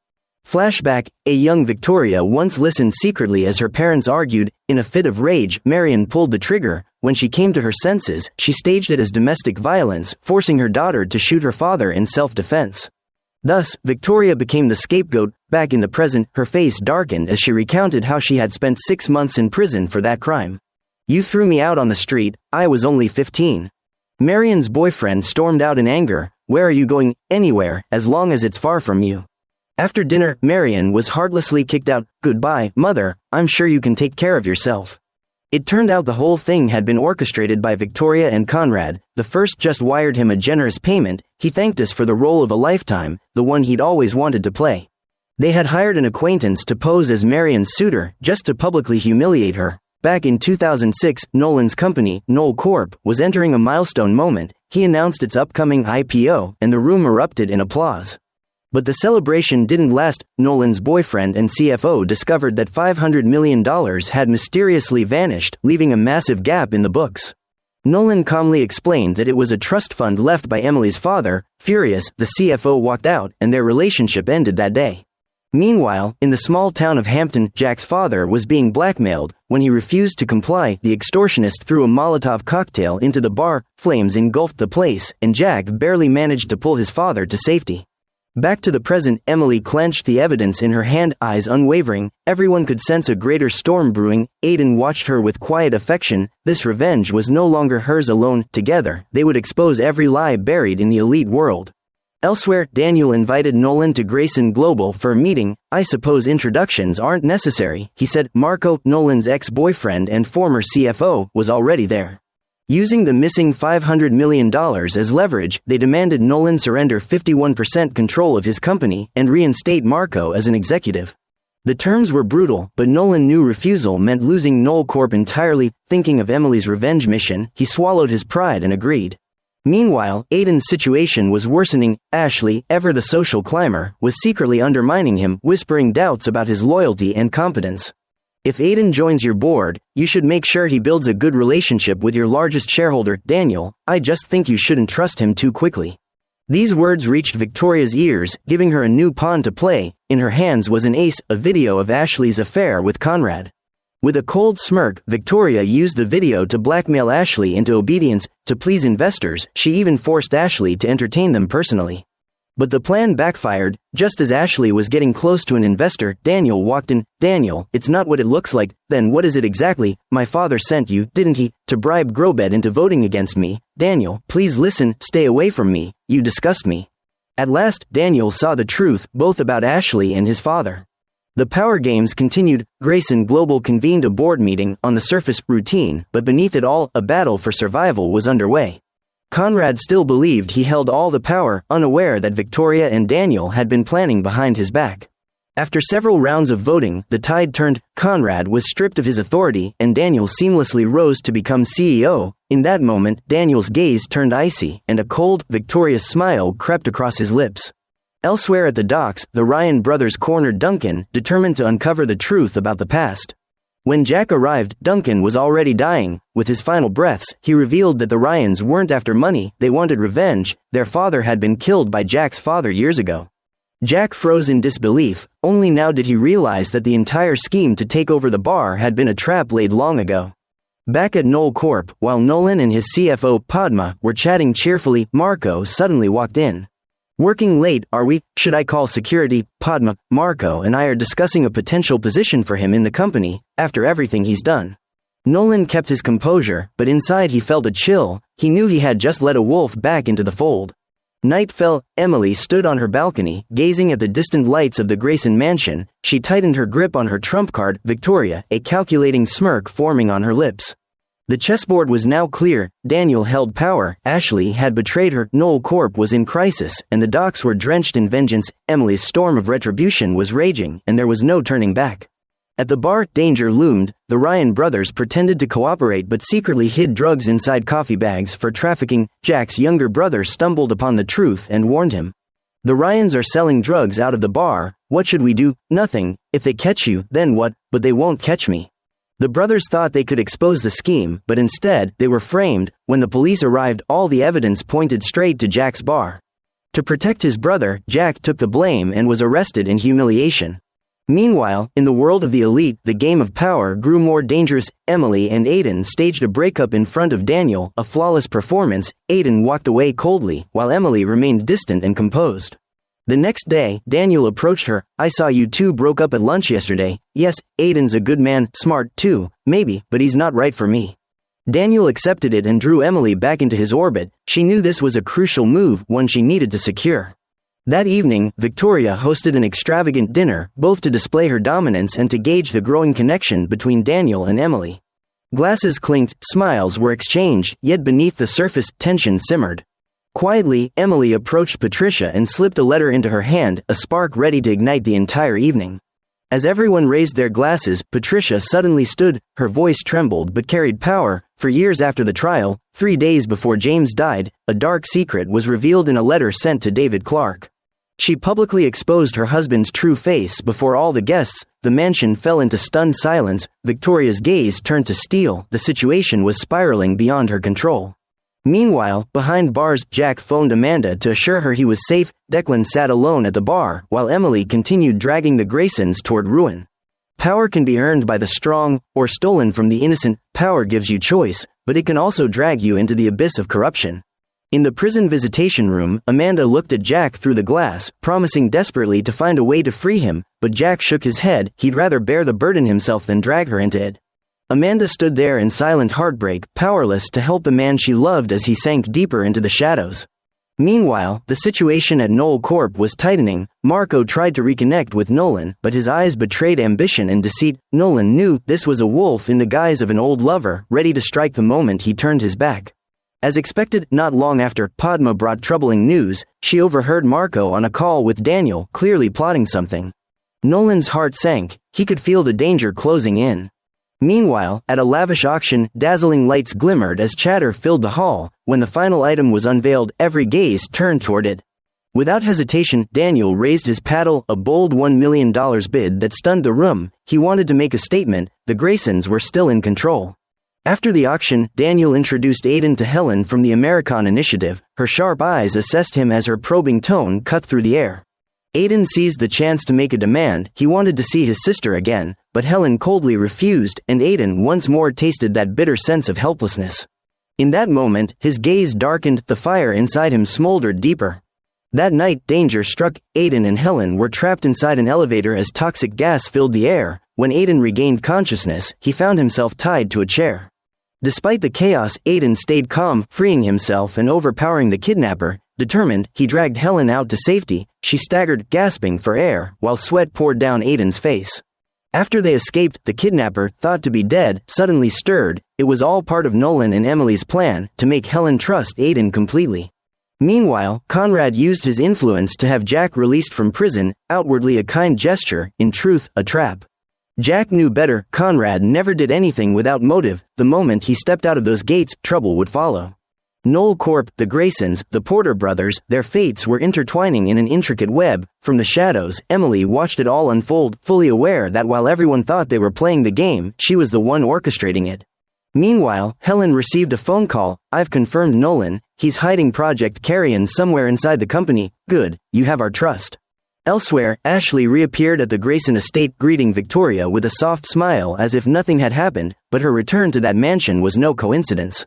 Flashback, a young Victoria once listened secretly as her parents argued. In a fit of rage, Marion pulled the trigger. When she came to her senses, she staged it as domestic violence, forcing her daughter to shoot her father in self-defense. Thus, Victoria became the scapegoat. Back in the present, her face darkened as she recounted how she had spent 6 months in prison for that crime. "You threw me out on the street, I was only 15. Marion's boyfriend stormed out in anger. "Where are you going?" "Anywhere, as long as it's far from you." After dinner, Marion was heartlessly kicked out. "Goodbye, mother, I'm sure you can take care of yourself." It turned out the whole thing had been orchestrated by Victoria and Conrad. The first just wired him a generous payment. He thanked us for the role of a lifetime, the one he'd always wanted to play. They had hired an acquaintance to pose as Marian's suitor just to publicly humiliate her. Back in 2006, Nolan's company, Knoll Corp., was entering a milestone moment. He announced its upcoming IPO, and the room erupted in applause. But the celebration didn't last. Nolan's boyfriend and CFO discovered that $500 million had mysteriously vanished, leaving a massive gap in the books. Nolan calmly explained that it was a trust fund left by Emily's father. Furious, the CFO walked out, and their relationship ended that day. Meanwhile, in the small town of Hampton, Jack's father was being blackmailed. When he refused to comply, the extortionist threw a Molotov cocktail into the bar. Flames engulfed the place, and Jack barely managed to pull his father to safety. Back to the present, Emily clenched the evidence in her hand, eyes unwavering. Everyone could sense a greater storm brewing. Aiden watched her with quiet affection. This revenge was no longer hers alone. Together, they would expose every lie buried in the elite world. Elsewhere, Daniel invited Nolan to Grayson Global for a meeting. "I suppose introductions aren't necessary," he said. Marco, Nolan's ex-boyfriend and former CFO, was already there. Using the missing $500 million as leverage, they demanded Nolan surrender 51% control of his company and reinstate Marco as an executive. The terms were brutal, but Nolan knew refusal meant losing Knoll Corp entirely. Thinking of Emily's revenge mission, he swallowed his pride and agreed. Meanwhile, Aiden's situation was worsening. Ashley, ever the social climber, was secretly undermining him, whispering doubts about his loyalty and competence. "If Aiden joins your board, you should make sure he builds a good relationship with your largest shareholder, Daniel. I just think you shouldn't trust him too quickly." These words reached Victoria's ears, giving her a new pawn to play. In her hands was an ace, a video of Ashley's affair with Conrad. With a cold smirk, Victoria used the video to blackmail Ashley into obedience. To please investors, she even forced Ashley to entertain them personally. But the plan backfired. Just as Ashley was getting close to an investor, Daniel walked in. "Daniel, it's not what it looks like." "Then what is it exactly?" "My father sent you, didn't he, to bribe Grobet into voting against me?" "Daniel, please listen, stay away from me. You disgust me." At last, Daniel saw the truth, both about Ashley and his father. The power games continued. Grayson Global convened a board meeting, on the surface routine, but beneath it all, a battle for survival was underway. Conrad still believed he held all the power, unaware that Victoria and Daniel had been planning behind his back. After several rounds of voting, the tide turned. Conrad was stripped of his authority, and Daniel seamlessly rose to become CEO. In that moment, Daniel's gaze turned icy, and a cold, victorious smile crept across his lips. Elsewhere at the docks, the Ryan brothers cornered Duncan, determined to uncover the truth about the past. When Jack arrived, Duncan was already dying. With his final breaths, he revealed that the Ryans weren't after money, they wanted revenge. Their father had been killed by Jack's father years ago. Jack froze in disbelief. Only now did he realize that the entire scheme to take over the bar had been a trap laid long ago. Back at Knoll Corp., while Nolan and his CFO, Padma, were chatting cheerfully, Marco suddenly walked in. "Working late, are we? Should I call security?" "Padma, Marco and I are discussing a potential position for him in the company, after everything he's done." Nolan kept his composure, but inside he felt a chill. He knew he had just let a wolf back into the fold. Night fell. Emily stood on her balcony, gazing at the distant lights of the Grayson mansion. She tightened her grip on her trump card, Victoria, a calculating smirk forming on her lips. The chessboard was now clear. Daniel held power, Ashley had betrayed her, Knoll Corp was in crisis, and the docks were drenched in vengeance. Emily's storm of retribution was raging, and there was no turning back. At the bar, danger loomed. The Ryan brothers pretended to cooperate but secretly hid drugs inside coffee bags for trafficking. Jack's younger brother stumbled upon the truth and warned him. "The Ryans are selling drugs out of the bar. What should we do?" "Nothing. If they catch you, then what?" "But they won't catch me." The brothers thought they could expose the scheme, but instead, they were framed. When the police arrived, all the evidence pointed straight to Jack's bar. To protect his brother, Jack took the blame and was arrested in humiliation. Meanwhile, in the world of the elite, the game of power grew more dangerous. Emily and Aiden staged a breakup in front of Daniel, a flawless performance. Aiden walked away coldly, while Emily remained distant and composed. The next day, Daniel approached her. "I saw you two broke up at lunch yesterday." "Yes, Aiden's a good man, smart too, maybe, but he's not right for me." Daniel accepted it and drew Emily back into his orbit. She knew this was a crucial move, one she needed to secure. That evening, Victoria hosted an extravagant dinner, both to display her dominance and to gauge the growing connection between Daniel and Emily. Glasses clinked, smiles were exchanged, yet beneath the surface, tension simmered. Quietly, Emily approached Patricia and slipped a letter into her hand, a spark ready to ignite the entire evening. As everyone raised their glasses, Patricia suddenly stood, her voice trembled but carried power. For years after the trial, 3 days before James died, a dark secret was revealed in a letter sent to David Clarke. She publicly exposed her husband's true face before all the guests. The mansion fell into stunned silence. Victoria's gaze turned to steel. The situation was spiraling beyond her control. Meanwhile, behind bars, Jack phoned Amanda to assure her he was safe. Declan sat alone at the bar, while Emily continued dragging the Graysons toward ruin. Power can be earned by the strong, or stolen from the innocent. Power gives you choice, but it can also drag you into the abyss of corruption. In the prison visitation room, Amanda looked at Jack through the glass, promising desperately to find a way to free him, but Jack shook his head. He'd rather bear the burden himself than drag her into it. Amanda stood there in silent heartbreak, powerless to help the man she loved as he sank deeper into the shadows. Meanwhile, the situation at Knoll Corp was tightening. Marco tried to reconnect with Nolan, but his eyes betrayed ambition and deceit. Nolan knew this was a wolf in the guise of an old lover, ready to strike the moment he turned his back. As expected, not long after, Padma brought troubling news. She overheard Marco on a call with Daniel, clearly plotting something. Nolan's heart sank. He could feel the danger closing in. Meanwhile, at a lavish auction, dazzling lights glimmered as chatter filled the hall. When the final item was unveiled, every gaze turned toward it. Without hesitation, Daniel raised his paddle, a bold $1 million bid that stunned the room. He wanted to make a statement. The Graysons were still in control. After the auction, Daniel introduced Aiden to Helen from the American Initiative. Her sharp eyes assessed him as her probing tone cut through the air. Aiden seized the chance to make a demand. He wanted to see his sister again, but Helen coldly refused, and Aiden once more tasted that bitter sense of helplessness. In that moment, his gaze darkened, the fire inside him smoldered deeper. That night, danger struck. Aiden and Helen were trapped inside an elevator as toxic gas filled the air. When Aiden regained consciousness, he found himself tied to a chair. Despite the chaos, Aiden stayed calm, freeing himself and overpowering the kidnapper. Determined, he dragged Helen out to safety. She staggered, gasping for air, while sweat poured down Aiden's face. After they escaped, the kidnapper, thought to be dead, suddenly stirred. It was all part of Nolan and Emily's plan, to make Helen trust Aiden completely. Meanwhile, Conrad used his influence to have Jack released from prison, outwardly a kind gesture, in truth, a trap. Jack knew better. Conrad never did anything without motive. The moment he stepped out of those gates, trouble would follow. Knoll Corp, the Graysons, the Porter brothers, their fates were intertwining in an intricate web. From the shadows, Emily watched it all unfold, fully aware that while everyone thought they were playing the game, she was the one orchestrating it. Meanwhile, Helen received a phone call. "I've confirmed Nolan. He's hiding Project Carrion somewhere inside the company." "Good, you have our trust." Elsewhere, Ashley reappeared at the Grayson estate, greeting Victoria with a soft smile as if nothing had happened, but her return to that mansion was no coincidence.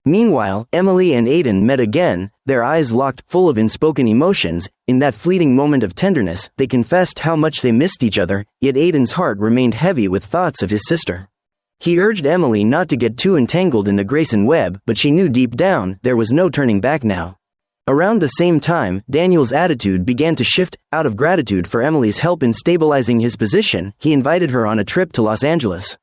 Meanwhile, Emily and Aiden met again, their eyes locked, full of unspoken emotions. In that fleeting moment of tenderness, they confessed how much they missed each other, yet Aiden's heart remained heavy with thoughts of his sister. He urged Emily not to get too entangled in the Grayson web, but she knew deep down, there was no turning back now. Around the same time, Daniel's attitude began to shift. Out of gratitude for Emily's help in stabilizing his position, he invited her on a trip to Los Angeles.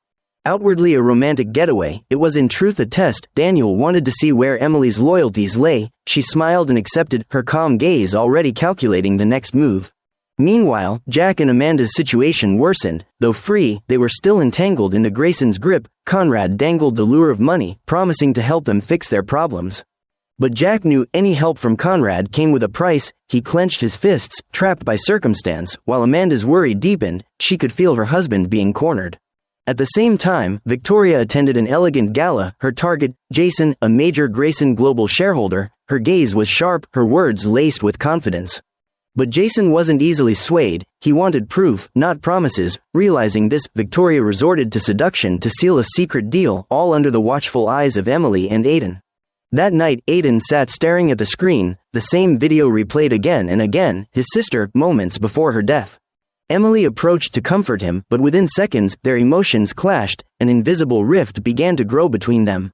Outwardly a romantic getaway, it was in truth a test. Daniel wanted to see where Emily's loyalties lay. She smiled and accepted, her calm gaze already calculating the next move. Meanwhile, Jack and Amanda's situation worsened. Though free, they were still entangled in the Graysons' grip. Conrad dangled the lure of money, promising to help them fix their problems. But Jack knew any help from Conrad came with a price. He clenched his fists, trapped by circumstance. While Amanda's worry deepened, she could feel her husband being cornered. At the same time, Victoria attended an elegant gala. Her target, Jason, a major Grayson global shareholder. Her gaze was sharp, her words laced with confidence. But Jason wasn't easily swayed. He wanted proof, not promises. Realizing this, Victoria resorted to seduction to seal a secret deal, all under the watchful eyes of Emily and Aiden. That night, Aiden sat staring at the screen, the same video replayed again and again, his sister, moments before her death. Emily approached to comfort him, but within seconds, their emotions clashed. An invisible rift began to grow between them.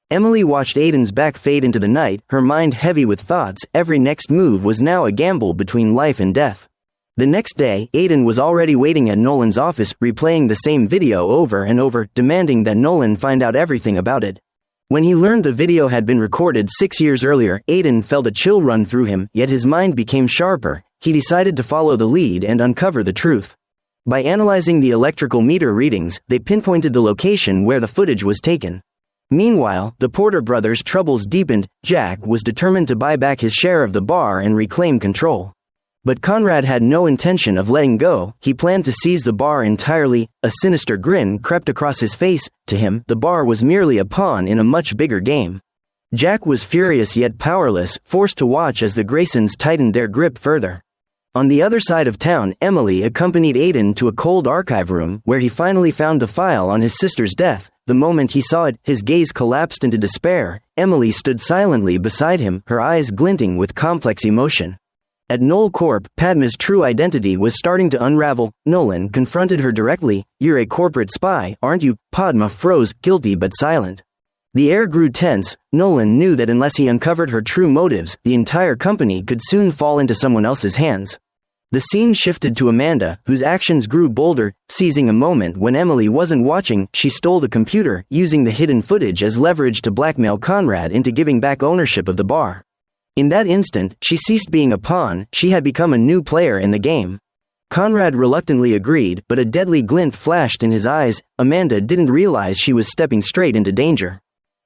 Emily watched Aiden's back fade into the night, her mind heavy with thoughts. Every next move was now a gamble between life and death. The next day, Aiden was already waiting at Nolan's office, replaying the same video over and over, demanding that Nolan find out everything about it. When he learned the video had been recorded 6 years earlier, Aiden felt a chill run through him, yet his mind became sharper. He decided to follow the lead and uncover the truth. By analyzing the electrical meter readings, they pinpointed the location where the footage was taken. Meanwhile, the Porter brothers' troubles deepened. Jack was determined to buy back his share of the bar and reclaim control. But Conrad had no intention of letting go. He planned to seize the bar entirely. A sinister grin crept across his face. To him, the bar was merely a pawn in a much bigger game. Jack was furious yet powerless, forced to watch as the Graysons tightened their grip further. On the other side of town, Emily accompanied Aiden to a cold archive room where he finally found the file on his sister's death. The moment he saw it, his gaze collapsed into despair. Emily stood silently beside him, her eyes glinting with complex emotion. At Knoll Corp, Padma's true identity was starting to unravel. Nolan confronted her directly. "You're a corporate spy, aren't you?" Padma froze, guilty but silent. The air grew tense. Nolan knew that unless he uncovered her true motives, the entire company could soon fall into someone else's hands. The scene shifted to Amanda, whose actions grew bolder. Seizing a moment when Emily wasn't watching, she stole the computer, using the hidden footage as leverage to blackmail Conrad into giving back ownership of the bar. In that instant, she ceased being a pawn. She had become a new player in the game. Conrad reluctantly agreed, but a deadly glint flashed in his eyes. Amanda didn't realize she was stepping straight into danger.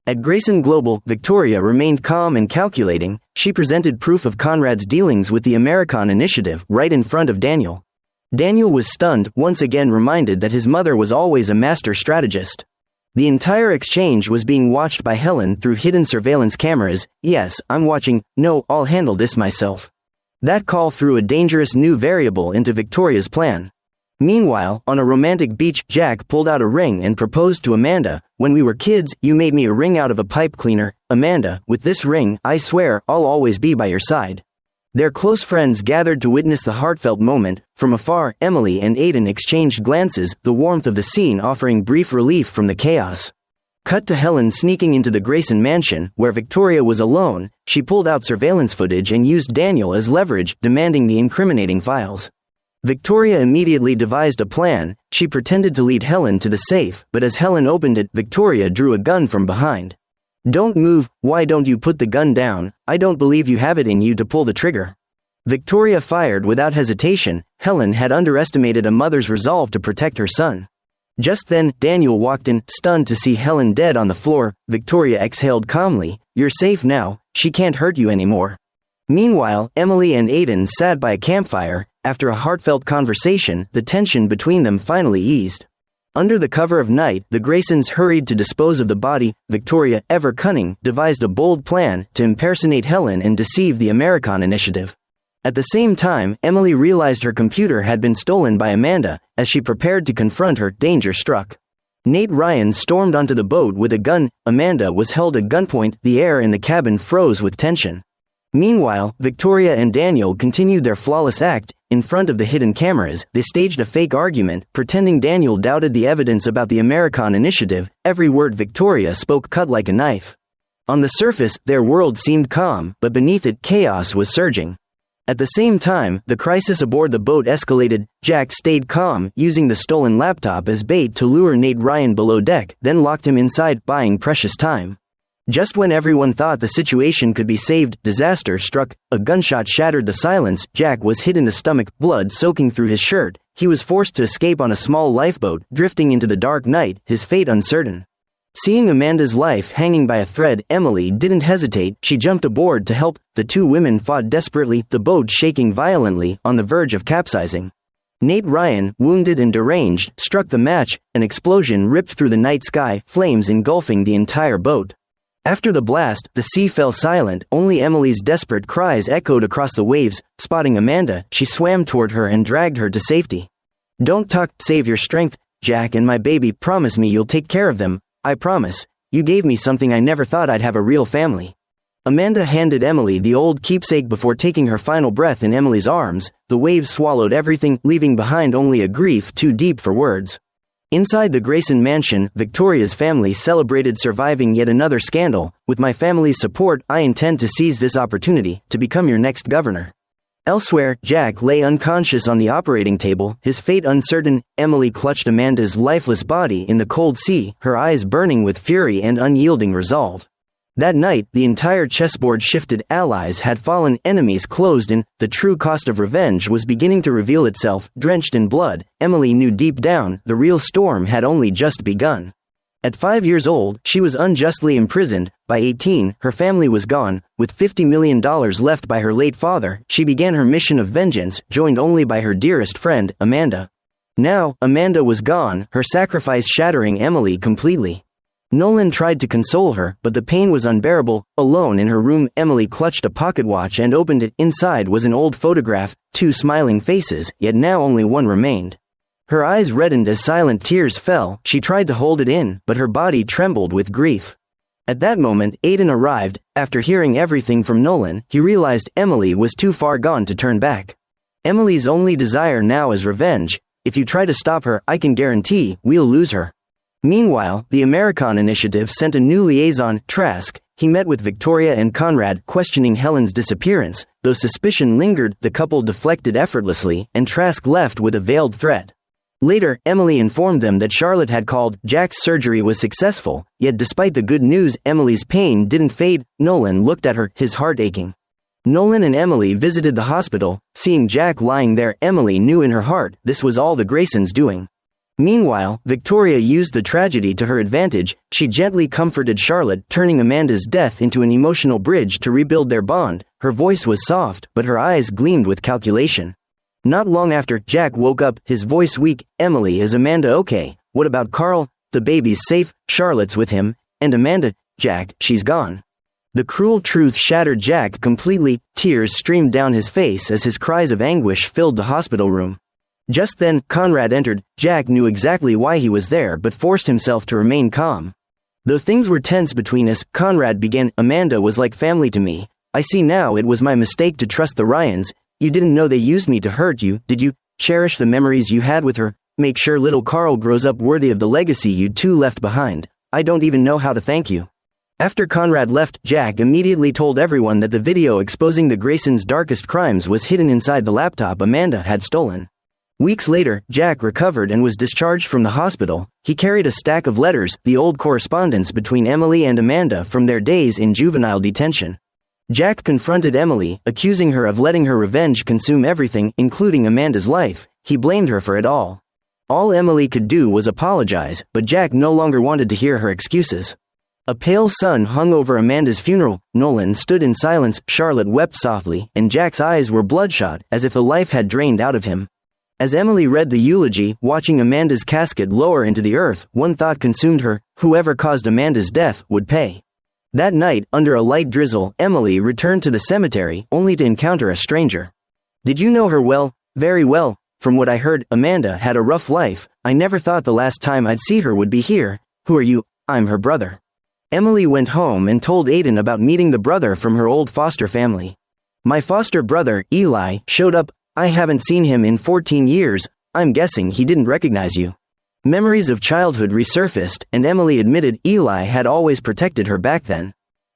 At Grayson Global, Victoria remained calm and calculating. She presented proof of Conrad's dealings with the American Initiative right in front of Daniel. Daniel was stunned, once again reminded that his mother was always a master strategist. The entire exchange was being watched by Helen through hidden surveillance cameras. "Yes, I'm watching. No, I'll handle this myself." That call threw a dangerous new variable into Victoria's plan. Meanwhile, on a romantic beach, Jack pulled out a ring and proposed to Amanda. "When we were kids, you made me a ring out of a pipe cleaner. Amanda, with this ring, I swear, I'll always be by your side." Their close friends gathered to witness the heartfelt moment. From afar, Emily and Aiden exchanged glances, the warmth of the scene offering brief relief from the chaos. Cut to Helen sneaking into the Grayson mansion, where Victoria was alone. She pulled out surveillance footage and used Daniel as leverage, demanding the incriminating files. Victoria immediately devised a plan. She pretended to lead Helen to the safe, but as Helen opened it, Victoria drew a gun from behind. "Don't move. Why don't you put the gun down? I don't believe you have it in you to pull the trigger." Victoria fired without hesitation. Helen had underestimated a mother's resolve to protect her son. Just then, Daniel walked in, stunned to see Helen dead on the floor. Victoria exhaled calmly. "You're safe now. She can't hurt you anymore." Meanwhile, Emily and Aiden sat by a campfire. After a heartfelt conversation, the tension between them finally eased. Under the cover of night, the Graysons hurried to dispose of the body. Victoria, ever cunning, devised a bold plan to impersonate Helen and deceive the American Initiative. At the same time, Emily realized her computer had been stolen by Amanda. As she prepared to confront her, danger struck. Nate Ryan stormed onto the boat with a gun. Amanda was held at gunpoint. The air in the cabin froze with tension. Meanwhile, Victoria and Daniel continued their flawless act. In front of the hidden cameras, they staged a fake argument, pretending Daniel doubted the evidence about the American Initiative. Every word Victoria spoke cut like a knife. On the surface, their world seemed calm, but beneath it, chaos was surging. At the same time, the crisis aboard the boat escalated. Jack stayed calm, using the stolen laptop as bait to lure Nate Ryan below deck, then locked him inside, buying precious time. Just when everyone thought the situation could be saved, disaster struck. A gunshot shattered the silence. Jack was hit in the stomach, blood soaking through his shirt. He was forced to escape on a small lifeboat, drifting into the dark night, his fate uncertain. Seeing Amanda's life hanging by a thread, Emily didn't hesitate. She jumped aboard to help. The two women fought desperately, the boat shaking violently, on the verge of capsizing. Nate Ryan, wounded and deranged, struck the match. An explosion ripped through the night sky, flames engulfing the entire boat. After the blast, the sea fell silent. Only Emily's desperate cries echoed across the waves. Spotting Amanda, she swam toward her and dragged her to safety. "Don't talk, save your strength. Jack and my baby, promise me you'll take care of them. I promise. You gave me something I never thought I'd have, a real family." Amanda handed Emily the old keepsake before taking her final breath in Emily's arms. The waves swallowed everything, leaving behind only a grief too deep for words. Inside the Grayson mansion, Victoria's family celebrated surviving yet another scandal. "With my family's support, I intend to seize this opportunity to become your next governor." Elsewhere, Jack lay unconscious on the operating table, his fate uncertain. Emily clutched Amanda's lifeless body in the cold sea, her eyes burning with fury and unyielding resolve. That night, the entire chessboard shifted. Allies had fallen, enemies closed in. The true cost of revenge was beginning to reveal itself. Drenched in blood, Emily knew deep down, the real storm had only just begun. At 5 years old, she was unjustly imprisoned. By 18, her family was gone. With $50 million left by her late father, she began her mission of vengeance, joined only by her dearest friend, Amanda. Now, Amanda was gone, her sacrifice shattering Emily completely. Nolan tried to console her, but the pain was unbearable. Alone in her room, Emily clutched a pocket watch and opened it. Inside was an old photograph, 2 smiling faces, yet now only one remained. Her eyes reddened as silent tears fell. She tried to hold it in, but her body trembled with grief. At that moment, Aiden arrived. After hearing everything from Nolan, he realized Emily was too far gone to turn back. Emily's only desire now is revenge. If you try to stop her, I can guarantee we'll lose her. Meanwhile, the American Initiative sent a new liaison, Trask. He met with Victoria and Conrad, questioning Helen's disappearance. Though suspicion lingered, the couple deflected effortlessly, and Trask left with a veiled threat. Later, Emily informed them that Charlotte had called. Jack's surgery was successful, yet despite the good news, Emily's pain didn't fade. Nolan looked at her, his heart aching. Nolan and Emily visited the hospital. Seeing Jack lying there, Emily knew in her heart this was all the Graysons' doing. Meanwhile, Victoria used the tragedy to her advantage. She gently comforted Charlotte, turning Amanda's death into an emotional bridge to rebuild their bond. Her voice was soft, but her eyes gleamed with calculation. Not long after, Jack woke up, his voice weak. Emily, is Amanda okay? What about Carl? The baby's safe, Charlotte's with him, and Amanda, Jack, she's gone. The cruel truth shattered Jack completely. Tears streamed down his face as his cries of anguish filled the hospital room. Just then, Conrad entered. Jack knew exactly why he was there but forced himself to remain calm. Though things were tense between us, Conrad began. Amanda was like family to me. I see now it was my mistake to trust the Ryans. You didn't know they used me to hurt you, did you? Cherish the memories you had with her. Make sure little Carl grows up worthy of the legacy you two left behind. I don't even know how to thank you. After Conrad left, Jack immediately told everyone that the video exposing the Graysons' darkest crimes was hidden inside the laptop Amanda had stolen. Weeks later, Jack recovered and was discharged from the hospital. He carried a stack of letters, the old correspondence between Emily and Amanda from their days in juvenile detention. Jack confronted Emily, accusing her of letting her revenge consume everything, including Amanda's life. He blamed her for it all. All Emily could do was apologize, but Jack no longer wanted to hear her excuses. A pale sun hung over Amanda's funeral. Nolan stood in silence. Charlotte wept softly, and Jack's eyes were bloodshot, as if the life had drained out of him. As Emily read the eulogy, watching Amanda's casket lower into the earth, one thought consumed her: whoever caused Amanda's death would pay. That night, under a light drizzle, Emily returned to the cemetery, only to encounter a stranger. Did you know her well? Very well. From what I heard, Amanda had a rough life. I never thought the last time I'd see her would be here. Who are you? I'm her brother. Emily went home and told Aiden about meeting the brother from her old foster family. My foster brother, Eli, showed up. I haven't seen him in 14 years. I'm guessing he didn't recognize you. Memories of childhood resurfaced, and Emily admitted Eli had always protected her back then.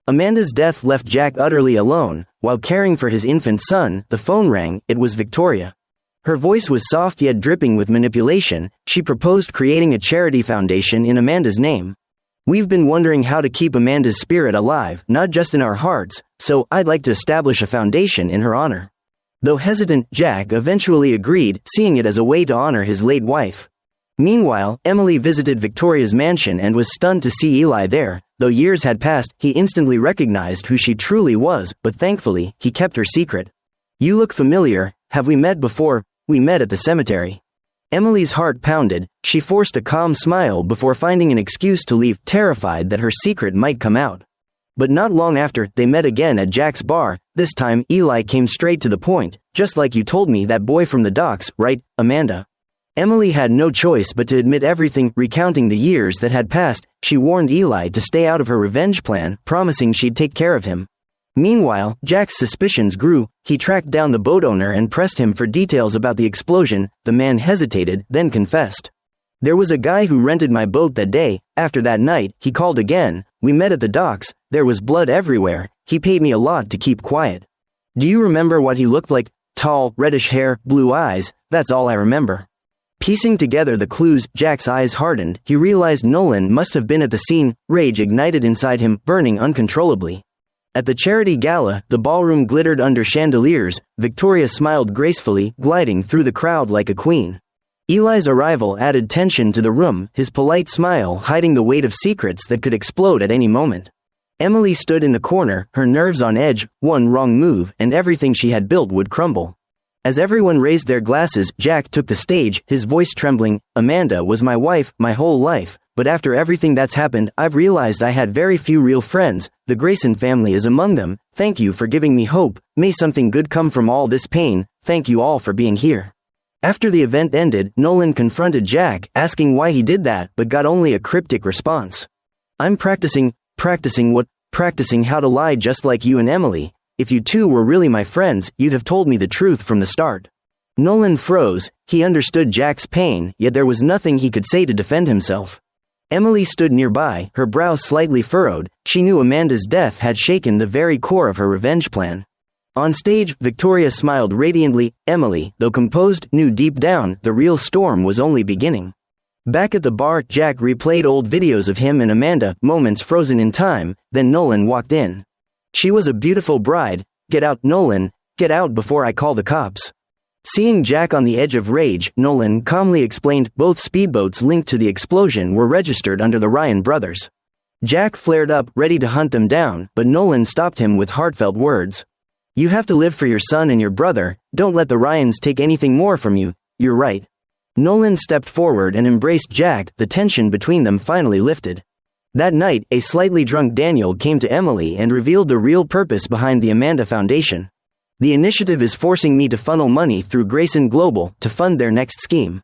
Amanda's death left Jack utterly alone. While caring for his infant son, the phone rang. It was Victoria. Her voice was soft yet dripping with manipulation. She proposed creating a charity foundation in Amanda's name. We've been wondering how to keep Amanda's spirit alive, not just in our hearts, so I'd like to establish a foundation in her honor. Though hesitant, Jack eventually agreed, seeing it as a way to honor his late wife. Meanwhile, Emily visited Victoria's mansion and was stunned to see Eli there. Though years had passed, he instantly recognized who she truly was, but thankfully, he kept her secret. You look familiar. Have we met before? We met at the cemetery. Emily's heart pounded. She forced a calm smile before finding an excuse to leave, terrified that her secret might come out. But not long after, they met again at Jack's bar. This time, Eli came straight to the point. Just like you told me that boy from the docks, right, Amanda? Emily had no choice but to admit everything, recounting the years that had passed. She warned Eli to stay out of her revenge plan, promising she'd take care of him. Meanwhile, Jack's suspicions grew. He tracked down the boat owner and pressed him for details about the explosion. The man hesitated, then confessed. There was a guy who rented my boat that day. After that night, he called again. We met at the docks. There was blood everywhere. He paid me a lot to keep quiet. Do you remember what he looked like? tall, reddish hair, blue eyes, that's all I remember. Piecing together the clues, Jack's eyes hardened. He realized Nolan must have been at the scene. Rage ignited inside him, burning uncontrollably. At the charity gala, the ballroom glittered under chandeliers. Victoria smiled gracefully, gliding through the crowd like a queen. Eli's arrival added tension to the room, his polite smile hiding the weight of secrets that could explode at any moment. Emily stood in the corner, her nerves on edge. One wrong move, and everything she had built would crumble. As everyone raised their glasses, Jack took the stage, his voice trembling. Amanda was my wife, my whole life, but after everything that's happened, I've realized I had very few real friends. The Grayson family is among them. Thank you for giving me hope. May something good come from all this pain. Thank you all for being here. After the event ended, Nolan confronted Jack, asking why he did that, but got only a cryptic response. I'm practicing what? Practicing how to lie just like you and Emily. If you two were really my friends, you'd have told me the truth from the start. Nolan froze. He understood Jack's pain, yet there was nothing he could say to defend himself. Emily stood nearby, her brow slightly furrowed. She knew Amanda's death had shaken the very core of her revenge plan. On stage, Victoria smiled radiantly. Emily, though composed, knew deep down the real storm was only beginning. Back at the bar, Jack replayed old videos of him and Amanda, moments frozen in time. Then Nolan walked in. She was a beautiful bride. Get out, Nolan. Get out before I call the cops. Seeing Jack on the edge of rage, Nolan calmly explained both speedboats linked to the explosion were registered under the Ryan brothers. Jack flared up, ready to hunt them down, but Nolan stopped him with heartfelt words. You have to live for your son and your brother. Don't let the Ryans take anything more from you. You're right. Nolan stepped forward and embraced Jack. The tension between them finally lifted. That night, a slightly drunk Daniel came to Emily and revealed the real purpose behind the Amanda Foundation. The initiative is forcing me to funnel money through Grayson Global to fund their next scheme.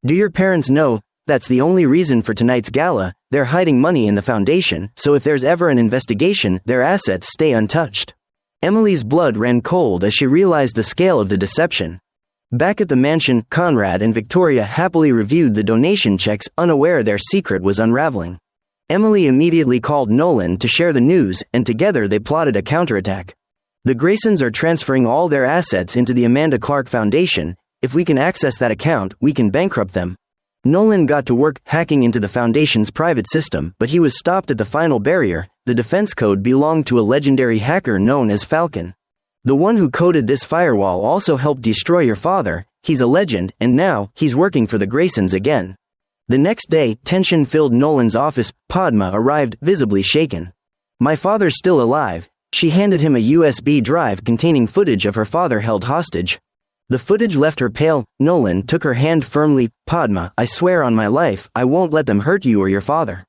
Do your parents know? That's the only reason for tonight's gala. They're hiding money in the foundation, so if there's ever an investigation, their assets stay untouched. Emily's blood ran cold as she realized the scale of the deception. Back at the mansion, Conrad and Victoria happily reviewed the donation checks, unaware their secret was unraveling. Emily immediately called Nolan to share the news, and together they plotted a counterattack. The Graysons are transferring all their assets into the Amanda Clarke Foundation. If we can access that account, we can bankrupt them. Nolan got to work hacking into the Foundation's private system, but he was stopped at the final barrier. The defense code belonged to a legendary hacker known as Falcon. The one who coded this firewall also helped destroy your father. He's a legend, and now, he's working for the Graysons again. The next day, tension filled Nolan's office. Padma arrived, visibly shaken. My father's still alive. She handed him a USB drive containing footage of her father held hostage. The footage left her pale. Nolan took her hand firmly. Padma, I swear on my life, I won't let them hurt you or your father.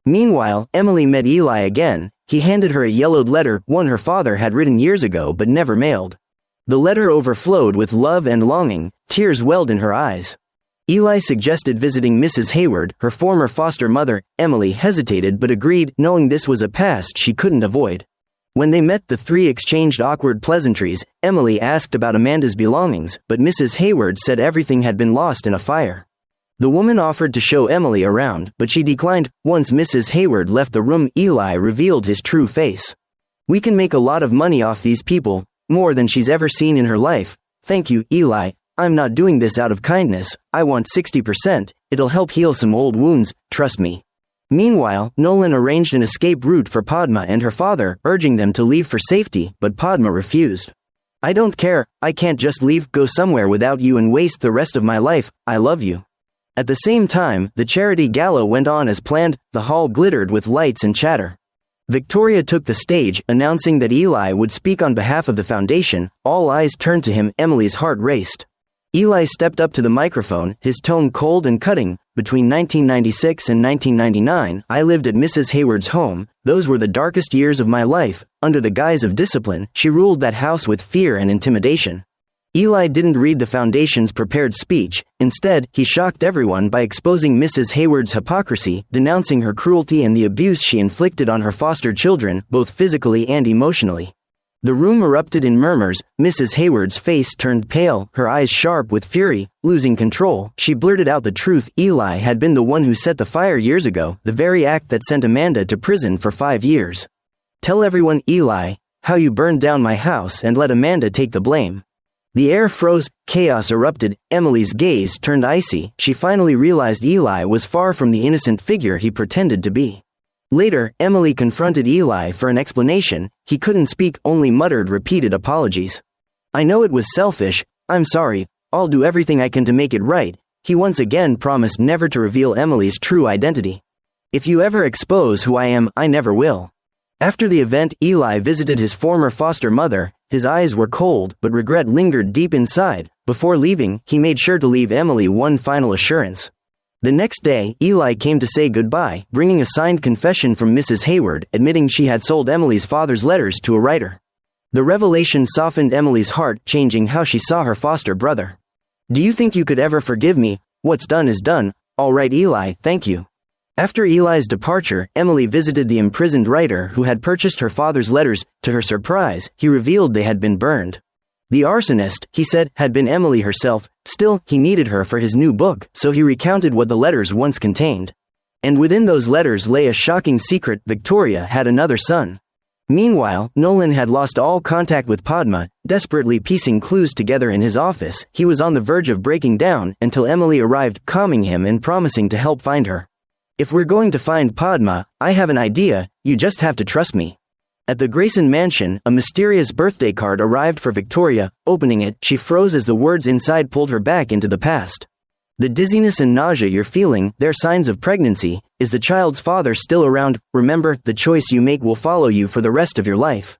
Meanwhile, Emily met Eli again. He handed her a yellowed letter, one her father had written years ago but never mailed. The letter overflowed with love and longing. Tears welled in her eyes. Eli suggested visiting Mrs. Hayward, her former foster mother. Emily hesitated but agreed, knowing this was a past she couldn't avoid. When they met, the three exchanged awkward pleasantries. Emily asked about Amanda's belongings, but Mrs. Hayward said everything had been lost in a fire. The woman offered to show Emily around, but she declined. Once Mrs. Hayward left the room, Eli revealed his true face. We can make a lot of money off these people, more than she's ever seen in her life. Thank you, Eli. I'm not doing this out of kindness. I want 60%. It'll help heal some old wounds, trust me. Meanwhile, Nolan arranged an escape route for Padma and her father, urging them to leave for safety, but Padma refused. I don't care. I can't just leave, go somewhere without you and waste the rest of my life. I love you. At the same time, the charity gala went on as planned. The hall glittered with lights and chatter. Victoria took the stage, announcing that Eli would speak on behalf of the foundation. All eyes turned to him. Emily's heart raced. Eli stepped up to the microphone, his tone cold and cutting. Between 1996 and 1999, I lived at Mrs. Hayward's home. Those were the darkest years of my life. Under the guise of discipline, she ruled that house with fear and intimidation. Eli didn't read the foundation's prepared speech. Instead, he shocked everyone by exposing Mrs. Hayward's hypocrisy, denouncing her cruelty and the abuse she inflicted on her foster children, both physically and emotionally. The room erupted in murmurs. Mrs. Hayward's face turned pale, her eyes sharp with fury. Losing control, she blurted out the truth. Eli had been the one who set the fire years ago, the very act that sent Amanda to prison for 5 years. Tell everyone, Eli, how you burned down my house and let Amanda take the blame. The air froze, chaos erupted, Emily's gaze turned icy. She finally realized Eli was far from the innocent figure he pretended to be. Later, Emily confronted Eli for an explanation. He couldn't speak, only muttered repeated apologies. "I know it was selfish, I'm sorry, I'll do everything I can to make it right." He once again promised never to reveal Emily's true identity. "If you ever expose who I am, I never will." After the event, Eli visited his former foster mother. His eyes were cold, but regret lingered deep inside. Before leaving, he made sure to leave Emily one final assurance. The next day, Eli came to say goodbye, bringing a signed confession from Mrs. Hayward, admitting she had sold Emily's father's letters to a writer. The revelation softened Emily's heart, changing how she saw her foster brother. "Do you think you could ever forgive me? What's done is done. All right, Eli, thank you." After Eli's departure, Emily visited the imprisoned writer who had purchased her father's letters. To her surprise, he revealed they had been burned. The arsonist, he said, had been Emily herself. Still, he needed her for his new book, so he recounted what the letters once contained. And within those letters lay a shocking secret: Victoria had another son. Meanwhile, Nolan had lost all contact with Padma, desperately piecing clues together in his office. He was on the verge of breaking down until Emily arrived, calming him and promising to help find her. "If we're going to find Padma, I have an idea, you just have to trust me." At the Grayson mansion, a mysterious birthday card arrived for Victoria. Opening it, she froze as the words inside pulled her back into the past. "The dizziness and nausea you're feeling, they're signs of pregnancy. Is the child's father still around? Remember, the choice you make will follow you for the rest of your life."